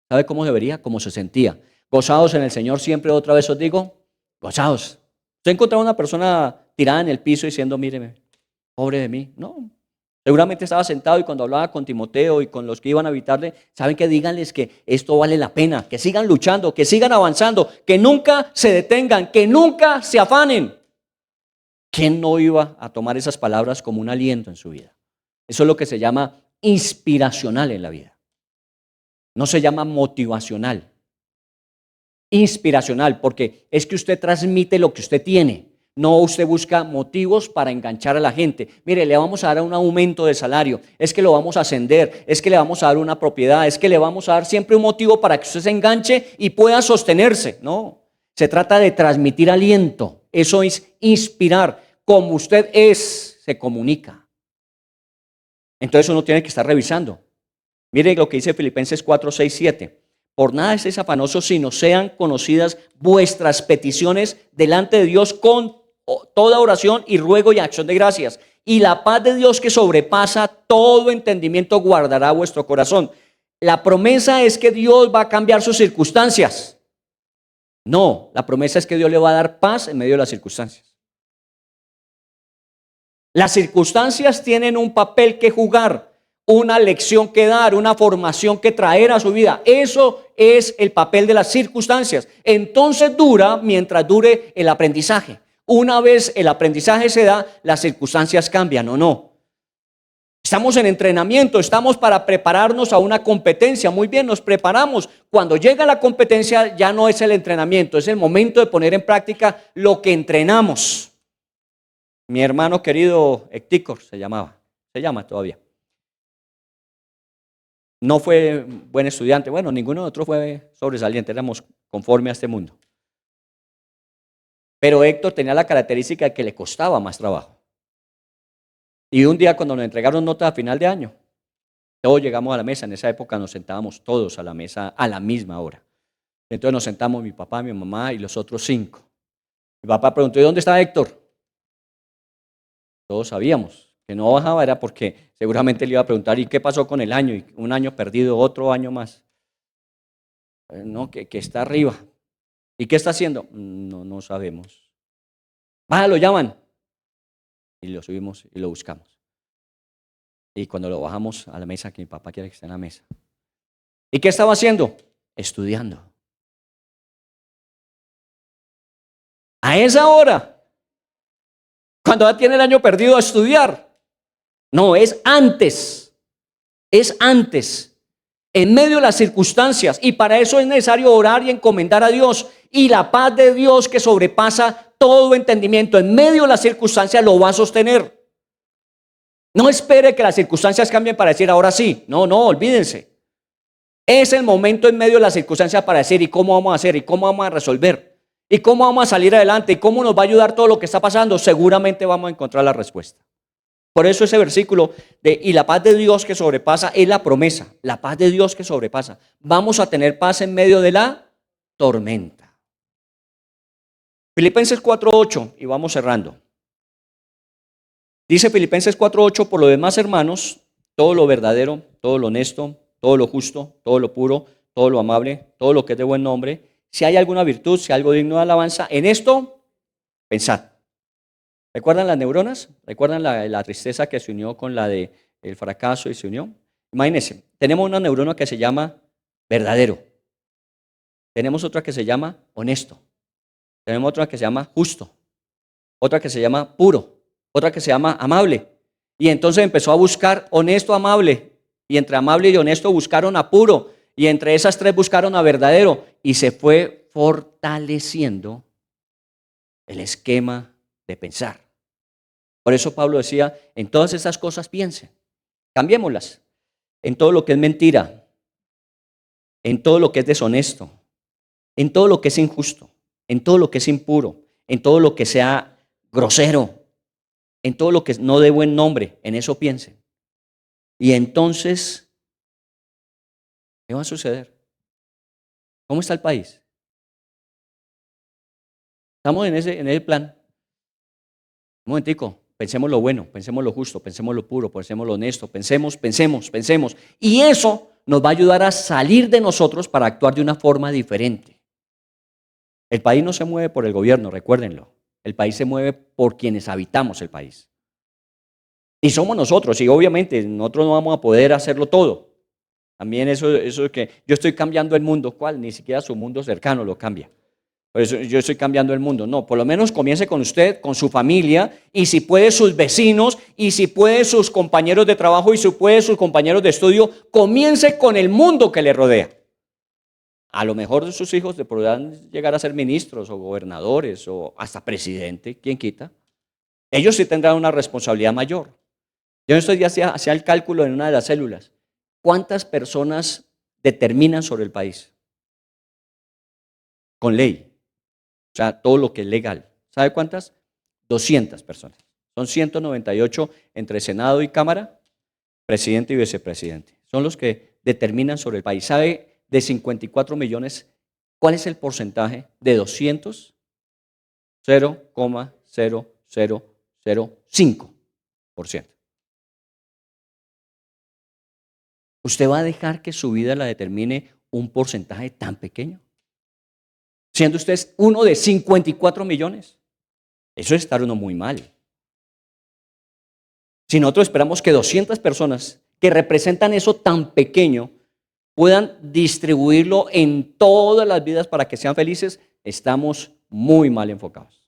¿Sabe cómo se vería? ¿Cómo se sentía? Gozados en el Señor siempre, otra vez os digo, gozados. ¿Usted encontraba una persona tirada en el piso diciendo, míreme, pobre de mí? No, Seguramente estaba sentado y cuando hablaba con Timoteo y con los que iban a habitarle, saben que díganles que esto vale la pena, que sigan luchando, que sigan avanzando, que nunca se detengan, que nunca se afanen. ¿Quién no iba a tomar esas palabras como un aliento en su vida? Eso es lo que se llama inspiracional en la vida. No se llama motivacional. Inspiracional, porque es que usted transmite lo que usted tiene. No usted busca motivos para enganchar a la gente. Mire, le vamos a dar un aumento de salario, es que lo vamos a ascender, es que le vamos a dar una propiedad, es que le vamos a dar siempre un motivo para que usted se enganche y pueda sostenerse. No, se trata de transmitir aliento. Eso es inspirar. Como usted es, se comunica. Entonces uno tiene que estar revisando. Mire lo que dice Filipenses 4, 6, 7. Por nada estéis afanosos, sino sean conocidas vuestras peticiones delante de Dios con toda oración y ruego y acción de gracias. Y la paz de Dios que sobrepasa todo entendimiento guardará vuestro corazón. La promesa es que Dios va a cambiar sus circunstancias. No, la promesa es que Dios le va a dar paz en medio de las circunstancias. Las circunstancias tienen un papel que jugar, una lección que dar, una formación que traer a su vida. Eso es el papel de las circunstancias. Entonces dura mientras dure el aprendizaje. Una vez el aprendizaje se da, las circunstancias cambian o no. Estamos en entrenamiento, estamos para prepararnos a una competencia. Muy bien, nos preparamos. Cuando llega la competencia ya no es el entrenamiento, es el momento de poner en práctica lo que entrenamos. Mi hermano querido Héctor se llama todavía. No fue buen estudiante, bueno, ninguno de nosotros fue sobresaliente, éramos conforme a este mundo. Pero Héctor tenía la característica de que le costaba más trabajo. Y un día cuando nos entregaron notas a final de año, todos llegamos a la mesa, en esa época nos sentábamos todos a la mesa a la misma hora. Entonces nos sentamos mi papá, mi mamá y los otros 5. Mi papá preguntó, ¿y dónde está Héctor? Todos sabíamos que no bajaba, era porque seguramente le iba a preguntar, ¿y qué pasó con el año? Y un año perdido, otro año más. No, que está arriba. ¿Y qué está haciendo? No sabemos. Lo llaman. Y lo subimos y lo buscamos. Y cuando lo bajamos a la mesa, que mi papá quiere que esté en la mesa. ¿Y qué estaba haciendo? Estudiando. A esa hora. Cuando ya tiene el año perdido a estudiar. No, es antes. Es antes. En medio de las circunstancias. Y para eso es necesario orar y encomendar a Dios. Y la paz de Dios que sobrepasa todo entendimiento en medio de las circunstancias lo va a sostener. No espere que las circunstancias cambien para decir ahora sí. No, olvídense. Es el momento en medio de las circunstancias para decir ¿y cómo vamos a hacer? ¿Y cómo vamos a resolver? ¿Y cómo vamos a salir adelante? ¿Y cómo nos va a ayudar todo lo que está pasando? Seguramente vamos a encontrar la respuesta. Por eso ese versículo de y la paz de Dios que sobrepasa es la promesa. La paz de Dios que sobrepasa. Vamos a tener paz en medio de la tormenta. Filipenses 4:8 y vamos cerrando. Dice Filipenses 4:8, por lo demás, hermanos, todo lo verdadero, todo lo honesto, todo lo justo, todo lo puro, todo lo amable, todo lo que es de buen nombre, si hay alguna virtud, si hay algo digno de alabanza, en esto pensad. ¿Recuerdan las neuronas? ¿Recuerdan la tristeza que se unió con la del fracaso y se unió? Imagínense, tenemos una neurona que se llama verdadero. Tenemos otra que se llama honesto. Tenemos otra que se llama justo. Otra que se llama puro. Otra que se llama amable. Y entonces empezó a buscar honesto, amable. Y entre amable y honesto buscaron a puro. Y entre esas 3 buscaron a verdadero. Y se fue fortaleciendo el esquema de pensar. Por eso Pablo decía, en todas esas cosas piensen. Cambiémoslas. En todo lo que es mentira. En todo lo que es deshonesto. En todo lo que es injusto. En todo lo que es impuro. En todo lo que sea grosero. En todo lo que no dé buen nombre, en eso piensen. Y entonces, ¿qué va a suceder? ¿Cómo está el país? Estamos en ese plan. Un momentico, pensemos lo bueno, pensemos lo justo, pensemos lo puro, pensemos lo honesto, pensemos. Y eso nos va a ayudar a salir de nosotros para actuar de una forma diferente. El país no se mueve por el gobierno, recuérdenlo. El país se mueve por quienes habitamos el país. Y somos nosotros, y obviamente nosotros no vamos a poder hacerlo todo. También eso que yo estoy cambiando el mundo, ¿cuál? Ni siquiera su mundo cercano lo cambia. Por eso yo estoy cambiando el mundo. No, por lo menos comience con usted, con su familia, y si puede sus vecinos, y si puede sus compañeros de trabajo, y si puede sus compañeros de estudio, comience con el mundo que le rodea. A lo mejor sus hijos podrán llegar a ser ministros o gobernadores o hasta presidente, ¿quién quita? Ellos sí tendrán una responsabilidad mayor. Yo en estos días hacía el cálculo en una de las células. ¿Cuántas personas determinan sobre el país? Con ley. O sea, todo lo que es legal. ¿Sabe cuántas? 200 personas. Son 198 entre Senado y Cámara, presidente y vicepresidente. Son los que determinan sobre el país. ¿Sabe de 54 millones cuál es el porcentaje de 200? 0,0005%. ¿Usted va a dejar que su vida la determine un porcentaje tan pequeño? Siendo usted uno de 54 millones. Eso es estar uno muy mal. Si nosotros esperamos que 200 personas que representan eso tan pequeño puedan distribuirlo en todas las vidas para que sean felices, estamos muy mal enfocados.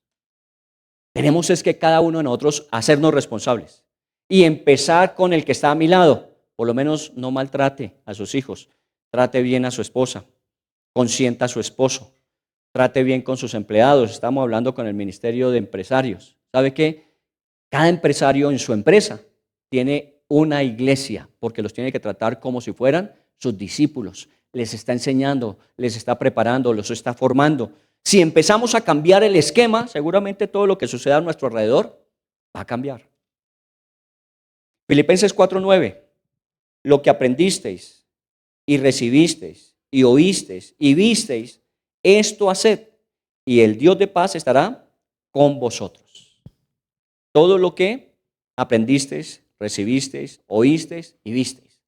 Tenemos es que cada uno de nosotros hacernos responsables y empezar con el que está a mi lado. Por lo menos no maltrate a sus hijos, trate bien a su esposa, consienta a su esposo, trate bien con sus empleados. Estamos hablando con el Ministerio de Empresarios. ¿Sabe qué? Cada empresario en su empresa tiene una iglesia porque los tiene que tratar como si fueran sus discípulos. Les está enseñando, les está preparando, los está formando. Si empezamos a cambiar el esquema, seguramente todo lo que suceda a nuestro alrededor va a cambiar. Filipenses 4:9. Lo que aprendisteis y recibisteis y oísteis y visteis, esto haced, y el Dios de paz estará con vosotros. Todo lo que aprendisteis, recibisteis, oísteis y visteis.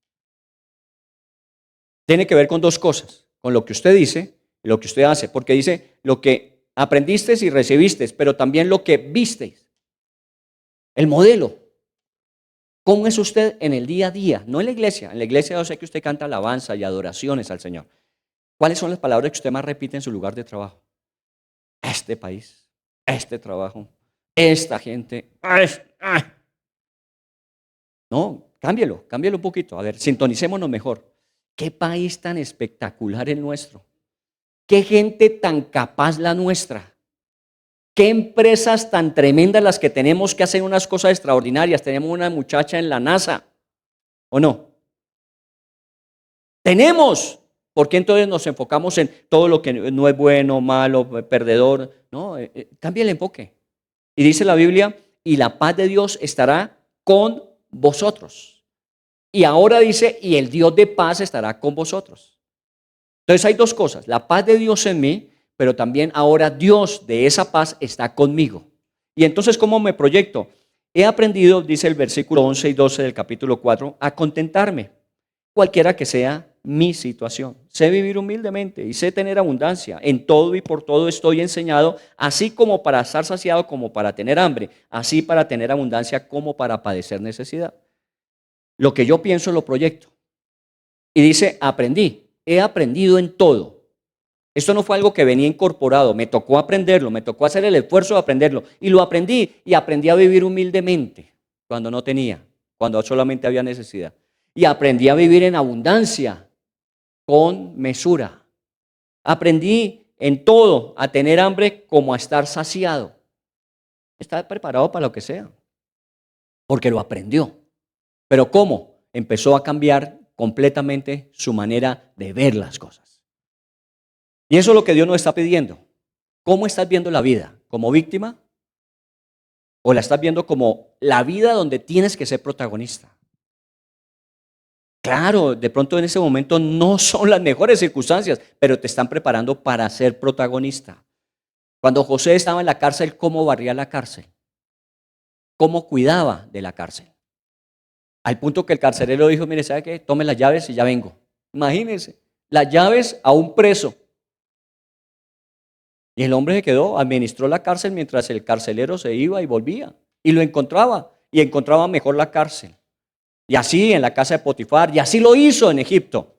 Tiene que ver con dos cosas, con lo que usted dice y lo que usted hace, porque dice lo que aprendisteis y recibisteis, pero también lo que visteis. El modelo. ¿Cómo es usted en el día a día? No en la iglesia. En la iglesia yo sé que usted canta alabanza y adoraciones al Señor. ¿Cuáles son las palabras que usted más repite en su lugar de trabajo? Este país, este trabajo, esta gente. No, cámbielo un poquito. A ver, sintonicémonos mejor. ¿Qué país tan espectacular el nuestro? ¿Qué gente tan capaz la nuestra? ¿Qué empresas tan tremendas las que tenemos que hacen unas cosas extraordinarias? Tenemos una muchacha en la NASA, ¿o no? Tenemos. ¿Por qué entonces nos enfocamos en todo lo que no es bueno, malo, perdedor? No, cambia el enfoque. Y dice la Biblia, y la paz de Dios estará con vosotros. Y ahora dice, y el Dios de paz estará con vosotros. Entonces hay dos cosas, la paz de Dios en mí, pero también ahora Dios de esa paz está conmigo. Y entonces, ¿cómo me proyecto? He aprendido, dice el versículo 11 y 12 del capítulo 4, a contentarme, cualquiera que sea mi situación. Sé vivir humildemente y sé tener abundancia. En todo y por todo estoy enseñado, así como para estar saciado, como para tener hambre, así para tener abundancia, como para padecer necesidad. Lo que yo pienso lo proyecto. Y dice, he aprendido en todo. Esto no fue algo que venía incorporado, me tocó aprenderlo, me tocó hacer el esfuerzo de aprenderlo. Y lo aprendí, y aprendí a vivir humildemente cuando no tenía, cuando solamente había necesidad. Y aprendí a vivir en abundancia, con mesura. Aprendí en todo a tener hambre como a estar saciado. Está preparado para lo que sea, porque lo aprendió. Pero ¿cómo? Empezó a cambiar completamente su manera de ver las cosas. Y eso es lo que Dios nos está pidiendo. ¿Cómo estás viendo la vida? ¿Como víctima? ¿O la estás viendo como la vida donde tienes que ser protagonista? Claro, de pronto en ese momento no son las mejores circunstancias, pero te están preparando para ser protagonista. Cuando José estaba en la cárcel, ¿cómo barría la cárcel? ¿Cómo cuidaba de la cárcel? Al punto que el carcelero dijo, mire, ¿sabe qué? Tome las llaves y ya vengo. Imagínense, las llaves a un preso. Y el hombre se quedó, administró la cárcel mientras el carcelero se iba y volvía. Y lo encontraba. y encontraba mejor la cárcel. Y así en la casa de Potifar, y así lo hizo en Egipto.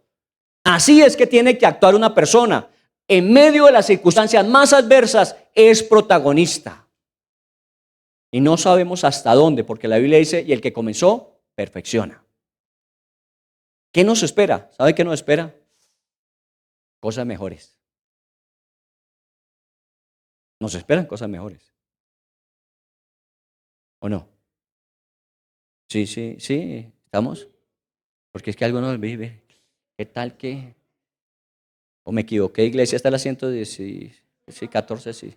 Así es que tiene que actuar una persona. En medio de las circunstancias más adversas es protagonista. Y no sabemos hasta dónde, porque la Biblia dice, y el que comenzó, perfecciona. ¿Qué nos espera? ¿Sabe qué nos espera? Cosas mejores. Nos esperan cosas mejores. ¿O no? Sí, sí, sí, ¿estamos? Porque es que algo nos vive. ¿Qué tal que? ¿O me equivoqué? Iglesia está la 110, sí, 14, sí.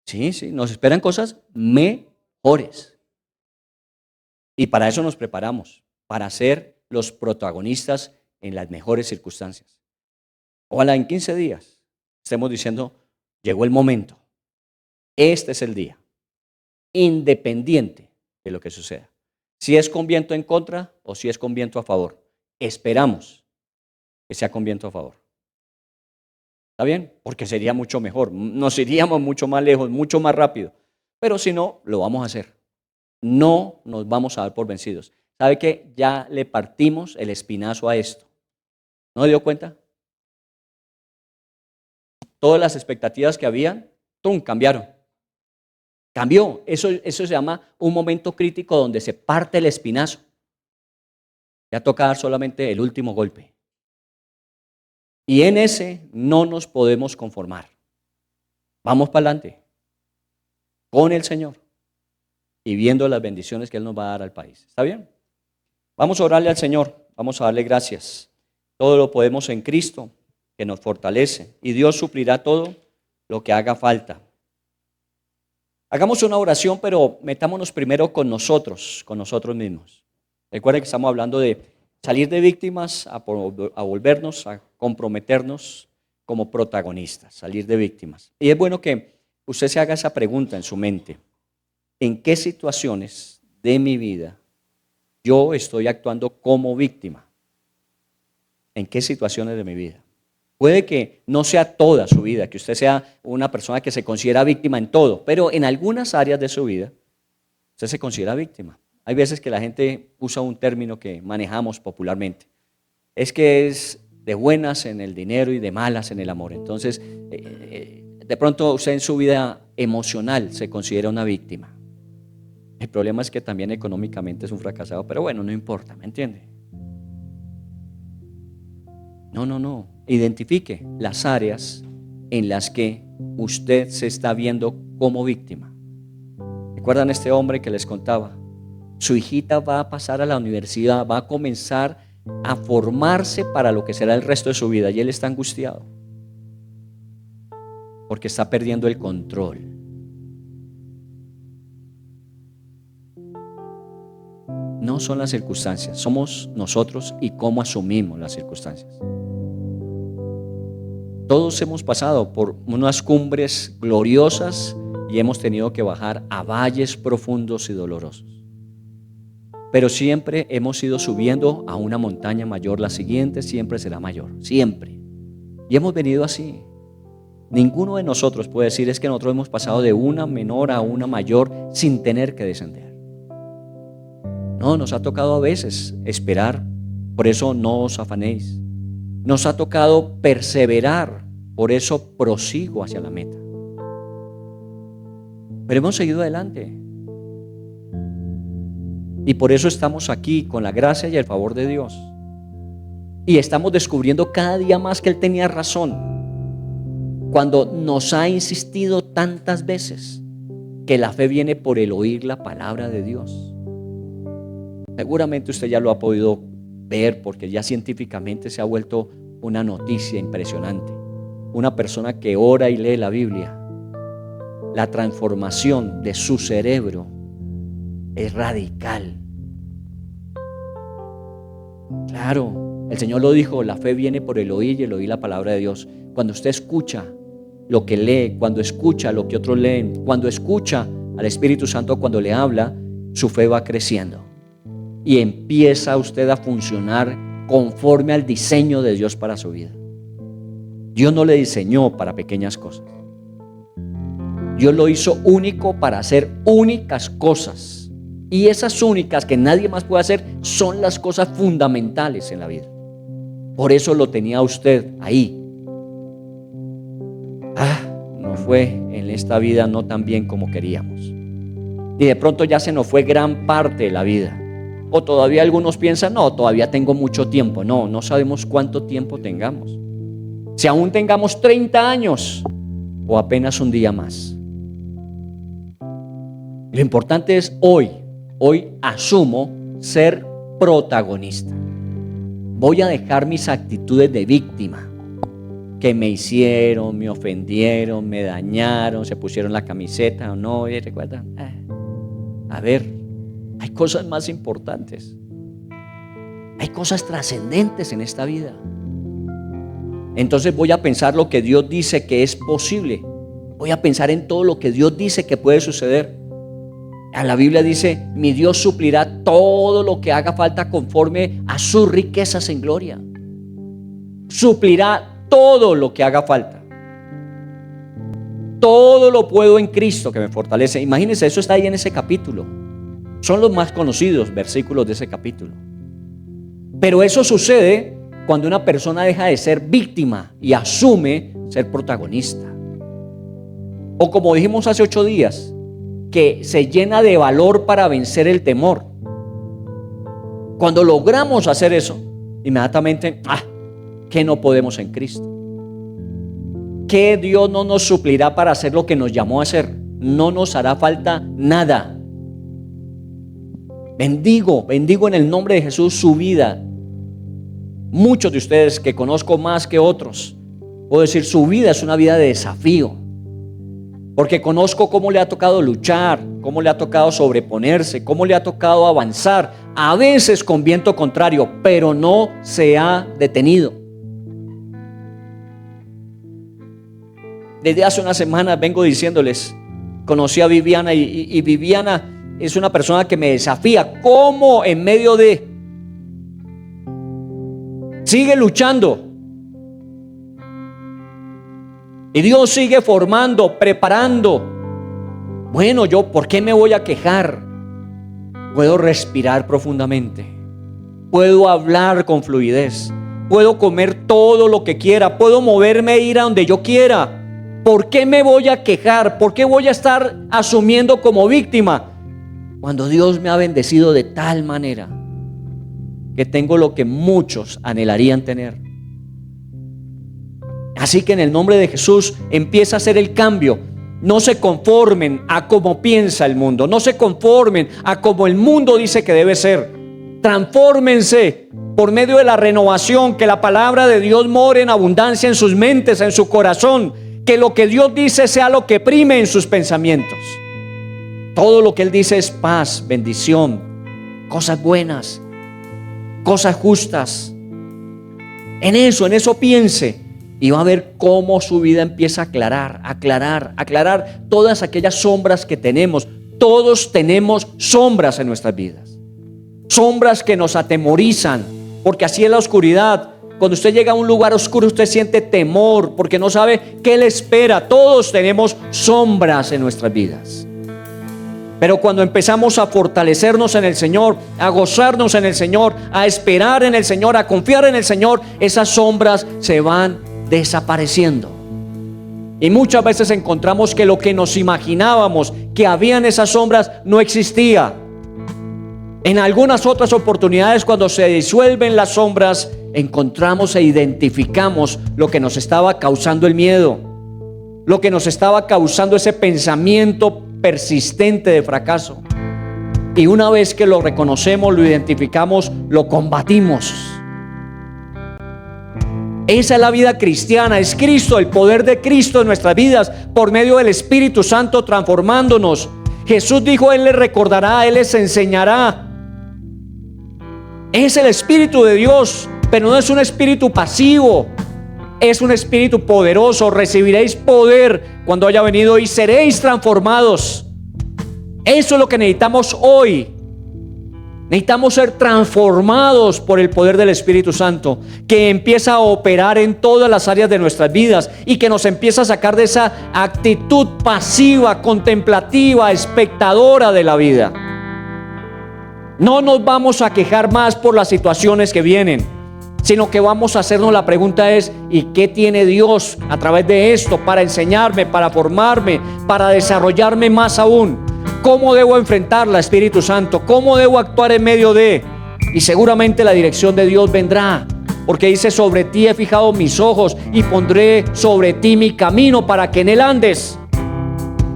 Sí, sí, nos esperan cosas mejores. Y para eso nos preparamos, para ser los protagonistas en las mejores circunstancias. Ojalá en 15 días estemos diciendo, llegó el momento. Este es el día, independiente de lo que suceda. Si es con viento en contra o si es con viento a favor. Esperamos que sea con viento a favor. ¿Está bien? Porque sería mucho mejor. Nos iríamos mucho más lejos, mucho más rápido. Pero si no, lo vamos a hacer. No nos vamos a dar por vencidos. ¿Sabe qué? Ya le partimos el espinazo a esto. ¿No se dio cuenta? Todas las expectativas que habían, ¡tum!, cambiaron. Cambió. Eso se llama un momento crítico donde se parte el espinazo. Ya toca dar solamente el último golpe. Y en ese no nos podemos conformar. Vamos para adelante con el Señor y viendo las bendiciones que Él nos va a dar al país. ¿Está bien? Vamos a orarle al Señor, vamos a darle gracias. Todo lo podemos en Cristo, que nos fortalece, y Dios suplirá todo lo que haga falta. Hagamos una oración, pero metámonos primero con nosotros mismos. Recuerden que estamos hablando de salir de víctimas a volvernos, a comprometernos como protagonistas, salir de víctimas. Y es bueno que usted se haga esa pregunta en su mente. ¿En qué situaciones de mi vida yo estoy actuando como víctima? ¿En qué situaciones de mi vida? Puede que no sea toda su vida, que usted sea una persona que se considera víctima en todo, pero en algunas áreas de su vida usted se considera víctima. Hay veces que la gente usa un término que manejamos popularmente. Es que es de buenas en el dinero y de malas en el amor. Entonces, de pronto usted en su vida emocional se considera una víctima. El problema es que también económicamente es un fracasado, pero bueno, no importa, ¿me entiende? No. Identifique las áreas en las que usted se está viendo como víctima. ¿Recuerdan este hombre que les contaba? Su hijita va a pasar a la universidad, va a comenzar a formarse para lo que será el resto de su vida y él está angustiado porque está perdiendo el control. No son las circunstancias, somos nosotros y cómo asumimos las circunstancias. Todos hemos pasado por unas cumbres gloriosas y hemos tenido que bajar a valles profundos y dolorosos. Pero siempre hemos ido subiendo a una montaña mayor. La siguiente siempre será mayor, siempre. Y hemos venido así. Ninguno de nosotros puede decir es que nosotros hemos pasado de una menor a una mayor sin tener que descender. No, nos ha tocado a veces esperar. Por eso no os afanéis. Nos ha tocado perseverar, por eso prosigo hacia la meta. Pero hemos seguido adelante. Y por eso estamos aquí con la gracia y el favor de Dios. Y estamos descubriendo cada día más que Él tenía razón cuando nos ha insistido tantas veces que la fe viene por el oír la palabra de Dios. Seguramente usted ya lo ha podido ver porque ya científicamente se ha vuelto una noticia impresionante. Una persona que ora y lee la Biblia, la transformación de su cerebro es radical. Claro, el Señor lo dijo, la fe viene por el oír y el oír la palabra de Dios. Cuando usted escucha lo que lee, cuando escucha lo que otros leen, cuando escucha al Espíritu Santo cuando le habla, su fe va creciendo y empieza usted a funcionar conforme al diseño de Dios para su vida. Dios no le diseñó para pequeñas cosas. Dios lo hizo único para hacer únicas cosas Y esas únicas que nadie más puede hacer son las cosas fundamentales en la vida. Por eso lo tenía usted ahí. Nos fue en esta vida no tan bien como queríamos. Y de pronto ya se nos fue gran parte de la vida. O todavía algunos piensan, no, todavía tengo mucho tiempo. No sabemos cuánto tiempo tengamos. Si aún tengamos 30 años o apenas un día más. Lo importante es hoy asumo ser protagonista. Voy a dejar mis actitudes de víctima, que me hicieron, me ofendieron, me dañaron, se pusieron la camiseta o no, y recuerdan, a ver, hay cosas más importantes, hay cosas trascendentes en esta vida. Entonces voy a pensar lo que Dios dice que es posible, voy a pensar en todo lo que Dios dice que puede suceder. La Biblia dice, mi Dios suplirá todo lo que haga falta conforme a sus riquezas en gloria. Suplirá todo lo que haga falta. Todo lo puedo en Cristo que me fortalece. Imagínense, eso está ahí en ese capítulo. Son los más conocidos versículos de ese capítulo. Pero eso sucede cuando una persona deja de ser víctima y asume ser protagonista. O como dijimos hace 8 días, que se llena de valor para vencer el temor. Cuando logramos hacer eso, inmediatamente, ¿qué no podemos en Cristo? ¿Qué Dios no nos suplirá para hacer lo que nos llamó a hacer? No nos hará falta nada. Bendigo en el nombre de Jesús su vida. Muchos de ustedes que conozco más que otros, puedo decir, su vida es una vida de desafío. Porque conozco cómo le ha tocado luchar, cómo le ha tocado sobreponerse, cómo le ha tocado avanzar, a veces con viento contrario, pero no se ha detenido. Desde hace unas semanas vengo diciéndoles, conocí a Viviana y Viviana es una persona que me desafía. ¿Cómo en medio de? Sigue luchando. Y Dios sigue formando, preparando. Bueno, yo, ¿por qué me voy a quejar? Puedo respirar profundamente. Puedo hablar con fluidez. Puedo comer todo lo que quiera. Puedo moverme e ir a donde yo quiera. ¿Por qué me voy a quejar? ¿Por qué voy a estar asumiendo como víctima? Cuando Dios me ha bendecido de tal manera que tengo lo que muchos anhelarían tener. Así que en el nombre de Jesús empieza a hacer el cambio. No se conformen a cómo piensa el mundo. No se conformen a cómo el mundo dice que debe ser. Transfórmense por medio de la renovación. Que la palabra de Dios more en abundancia en sus mentes, en su corazón. Que lo que Dios dice sea lo que prime en sus pensamientos. Todo lo que Él dice es paz, bendición, cosas buenas, cosas justas. En eso piense. Y va a ver cómo su vida empieza a aclarar todas aquellas sombras que tenemos. Todos tenemos sombras en nuestras vidas. Sombras que nos atemorizan, porque así es la oscuridad. Cuando usted llega a un lugar oscuro, usted siente temor, porque no sabe qué le espera. Todos tenemos sombras en nuestras vidas. Pero cuando empezamos a fortalecernos en el Señor, a gozarnos en el Señor, a esperar en el Señor, a confiar en el Señor, esas sombras se van desapareciendo. Y muchas veces encontramos que lo que nos imaginábamos que había en esas sombras no existía. En algunas otras oportunidades, cuando se disuelven las sombras, encontramos e identificamos lo que nos estaba causando el miedo, lo que nos estaba causando ese pensamiento persistente de fracaso. Y una vez que lo reconocemos, lo identificamos, lo combatimos. Esa es la vida cristiana, es Cristo, el poder de Cristo en nuestras vidas por medio del Espíritu Santo transformándonos. Jesús dijo, Él les recordará, Él les enseñará. Es el Espíritu de Dios, pero no es un espíritu pasivo, es un espíritu poderoso. Recibiréis poder cuando haya venido y seréis transformados. Eso es lo que necesitamos hoy. Necesitamos ser transformados por el poder del Espíritu Santo, que empieza a operar en todas las áreas de nuestras vidas y que nos empieza a sacar de esa actitud pasiva, contemplativa, espectadora de la vida. No nos vamos a quejar más por las situaciones que vienen, sino que vamos a hacernos la pregunta es: ¿y qué tiene Dios a través de esto para enseñarme, para formarme, para desarrollarme más aún? ¿Cómo debo enfrentarla, Espíritu Santo? ¿Cómo debo actuar en medio de? Y seguramente la dirección de Dios vendrá, porque dice: sobre ti he fijado mis ojos y pondré sobre ti mi camino para que en él andes.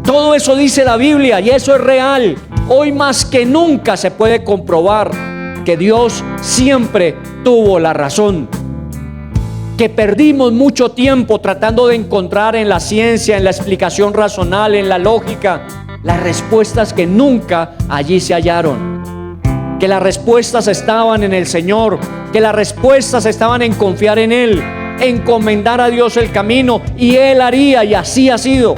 Todo eso dice la Biblia y eso es real. Hoy más que nunca se puede comprobar que Dios siempre tuvo la razón, que perdimos mucho tiempo tratando de encontrar en la ciencia, en la explicación racional, en la lógica, las respuestas que nunca allí se hallaron, que las respuestas estaban en el Señor, que las respuestas estaban en confiar en Él, encomendar a Dios el camino, y Él haría, y así ha sido.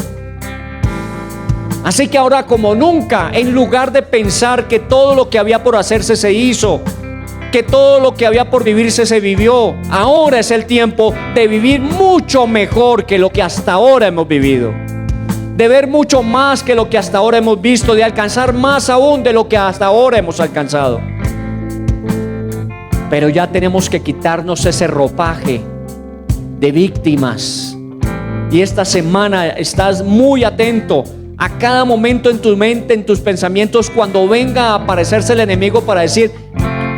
Así que ahora, como nunca, en lugar de pensar que todo lo que había por hacerse se hizo, que todo lo que había por vivirse se vivió, ahora es el tiempo de vivir mucho mejor que lo que hasta ahora hemos vivido, de ver mucho más que lo que hasta ahora hemos visto, de alcanzar más aún de lo que hasta ahora hemos alcanzado. Pero ya tenemos que quitarnos ese ropaje de víctimas. Y esta semana estás muy atento a cada momento en tu mente, en tus pensamientos, cuando venga a aparecerse el enemigo para decir: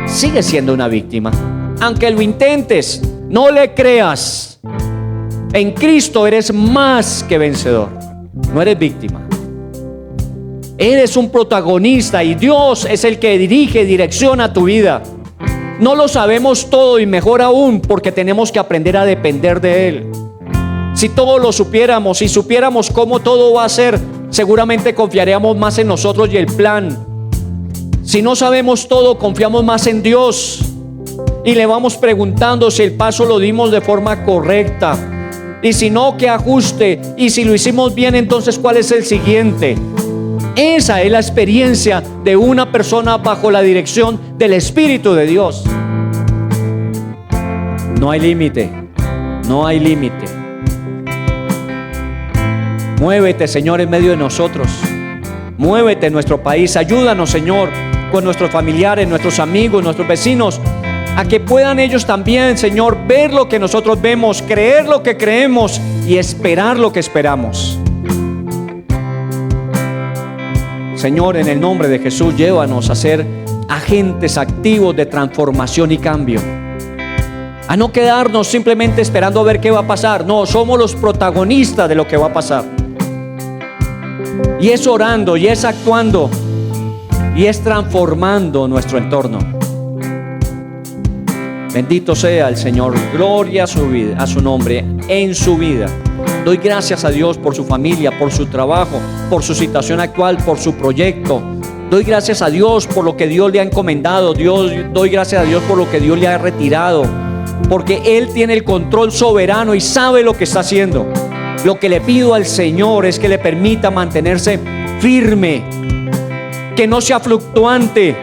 sigue siendo una víctima. Aunque lo intentes, no le creas. En Cristo eres más que vencedor. No eres víctima. Eres un protagonista y Dios es el que dirige y direcciona tu vida. No lo sabemos todo, y mejor aún, porque tenemos que aprender a depender de Él. Si todo lo supiéramos, si supiéramos cómo todo va a ser, seguramente confiaríamos más en nosotros y el plan. Si no sabemos todo, confiamos más en Dios y le vamos preguntando si el paso lo dimos de forma correcta, y si no, qué ajuste, y si lo hicimos bien, entonces cuál es el siguiente. Esa es la experiencia de una persona bajo la dirección del Espíritu de Dios. No hay límite, no hay límite. Muévete, Señor, en medio de nosotros. Muévete en nuestro país. Ayúdanos, Señor, con nuestros familiares, nuestros amigos, nuestros vecinos, a que puedan ellos también, Señor, ver lo que nosotros vemos, creer lo que creemos y esperar lo que esperamos. Señor, en el nombre de Jesús, llévanos a ser agentes activos de transformación y cambio. A no quedarnos simplemente esperando a ver qué va a pasar. No, somos los protagonistas de lo que va a pasar. Y es orando, y es actuando, y es transformando nuestro entorno. Bendito sea el Señor. Gloria a su vida, a su nombre, en su vida. Doy gracias a Dios por su familia, por su trabajo, por su situación actual, por su proyecto. Doy gracias a Dios por lo que Dios le ha encomendado. Doy gracias a Dios por lo que Dios le ha retirado, porque Él tiene el control soberano y sabe lo que está haciendo. Lo que le pido al Señor es que le permita mantenerse firme, que no sea fluctuante,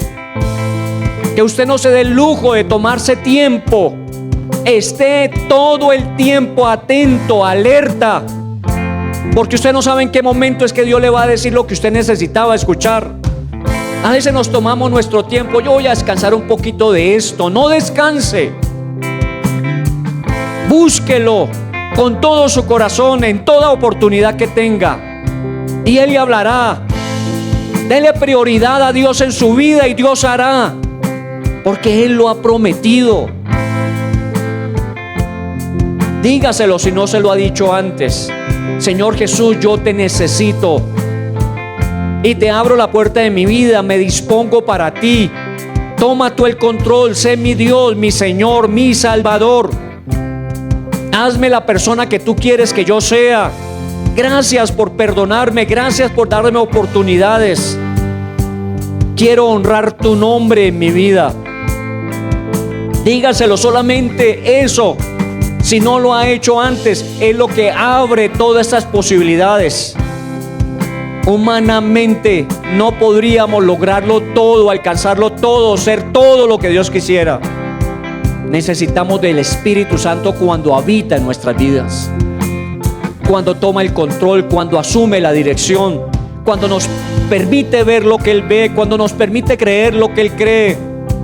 que usted no se dé el lujo de tomarse tiempo. Esté todo el tiempo atento, alerta, porque usted no sabe en qué momento es que Dios le va a decir lo que usted necesitaba escuchar. A veces nos tomamos nuestro tiempo. Yo voy a descansar un poquito de esto. No descanse. Búsquelo con todo su corazón en toda oportunidad que tenga, y Él le hablará. Dele prioridad a Dios en su vida y Dios hará, porque Él lo ha prometido. Dígaselo si no se lo ha dicho antes. Señor Jesús, yo te necesito y te abro la puerta de mi vida, me dispongo para ti. Toma tú el control, sé mi Dios, mi Señor, mi Salvador. Hazme la persona que tú quieres que yo sea. Gracias por perdonarme, gracias por darme oportunidades. Quiero honrar tu nombre en mi vida. Dígaselo, solamente eso. Si no lo ha hecho antes, es lo que abre todas estas posibilidades. Humanamente no podríamos lograrlo todo, alcanzarlo todo, ser todo lo que Dios quisiera. Necesitamos del Espíritu Santo cuando habita en nuestras vidas, cuando toma el control, cuando asume la dirección, cuando nos permite ver lo que Él ve, cuando nos permite creer lo que Él cree,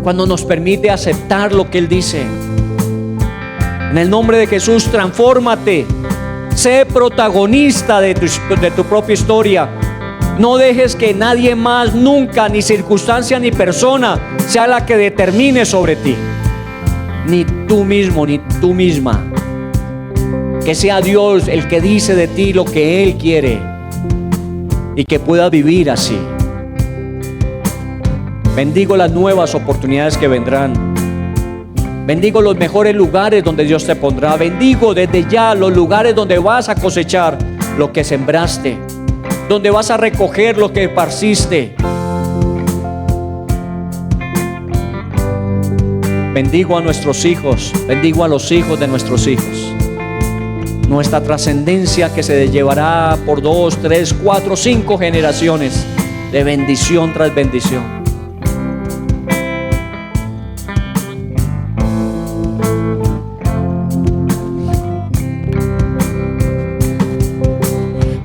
cuando nos permite aceptar lo que Él dice. En el nombre de Jesús, transfórmate. Sé protagonista de tu propia historia. No dejes que nadie más, nunca, ni circunstancia ni persona, sea la que determine sobre ti. Ni tú mismo, ni tú misma. Que sea Dios el que dice de ti lo que Él quiere y que pueda vivir así. Bendigo las nuevas oportunidades que vendrán. Bendigo los mejores lugares donde Dios te pondrá. Bendigo desde ya los lugares donde vas a cosechar lo que sembraste, donde vas a recoger lo que esparciste. Bendigo a nuestros hijos, bendigo a los hijos de nuestros hijos. Nuestra trascendencia que se llevará por 2, 3, 4, 5 generaciones de bendición tras bendición.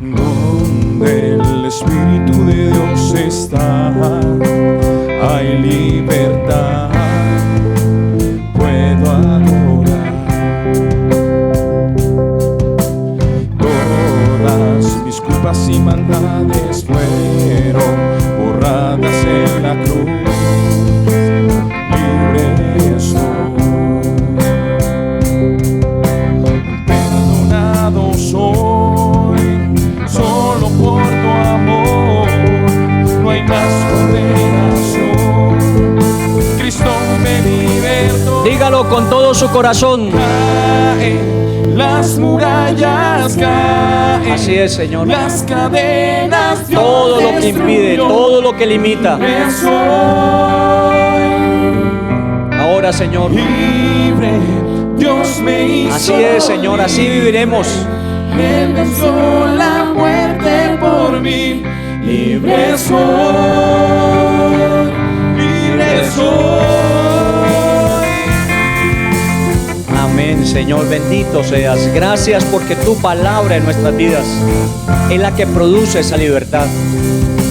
Donde el Espíritu de Dios está, hay libertad. Puedo adorar. Todas mis culpas y maldades fueron borradas en la cruz. Libre soy, perdonado soy, solo por tu amor. No hay más condenación. Cristo me libertó. Dígalo con todo su corazón. Caen las murallas, caen. Así es, Señor. Las cadenas, Dios Todo lo que impide, destruyó. todo lo que limita. Libre soy, Ahora, Señor. libre, Dios me hizo. Así es, Señor, así viviremos. Él venció la muerte por mí. Libre soy, libre soy. Amén, Señor, bendito seas. Gracias porque tu palabra en nuestras vidas es la que produce esa libertad.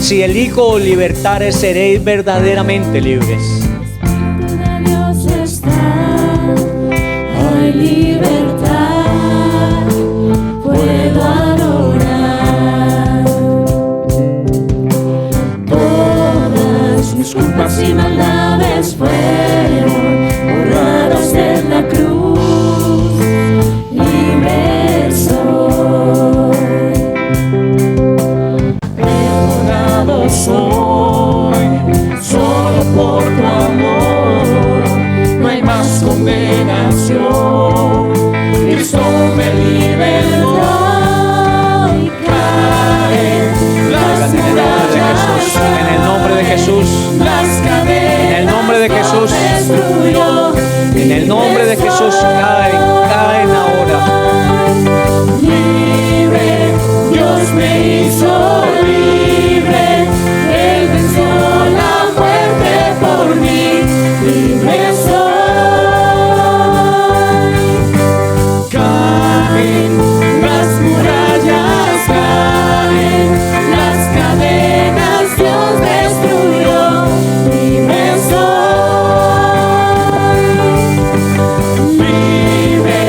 Si elijo libertad, seréis verdaderamente libres. Espíritu de Dios está, hay libertad, puedo adorar. Todas mis culpas y maldades fueron borradas en la cruz. Libre soy, perdonado Soy solo por tu amor, no hay más condenación. Cristo me libertó. y Caen las murallas, En el nombre de Jesús. las cadenas, En el nombre de Jesús. destruyó. En el nombre de Jesús caen ahora. libre, Dios me hizo libre. Él venció la muerte por mí. Libre soy. Caen las murallas, caen las cadenas, Dios destruyó. Libre soy, libre,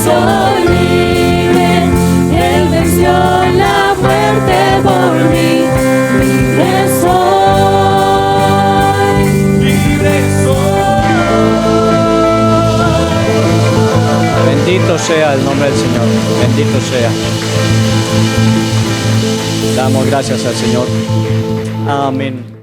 soy libre, Él venció la muerte por mí. Libre soy, libre soy. Bendito sea el nombre del Señor. Bendito sea. Damos gracias al Señor. Amén.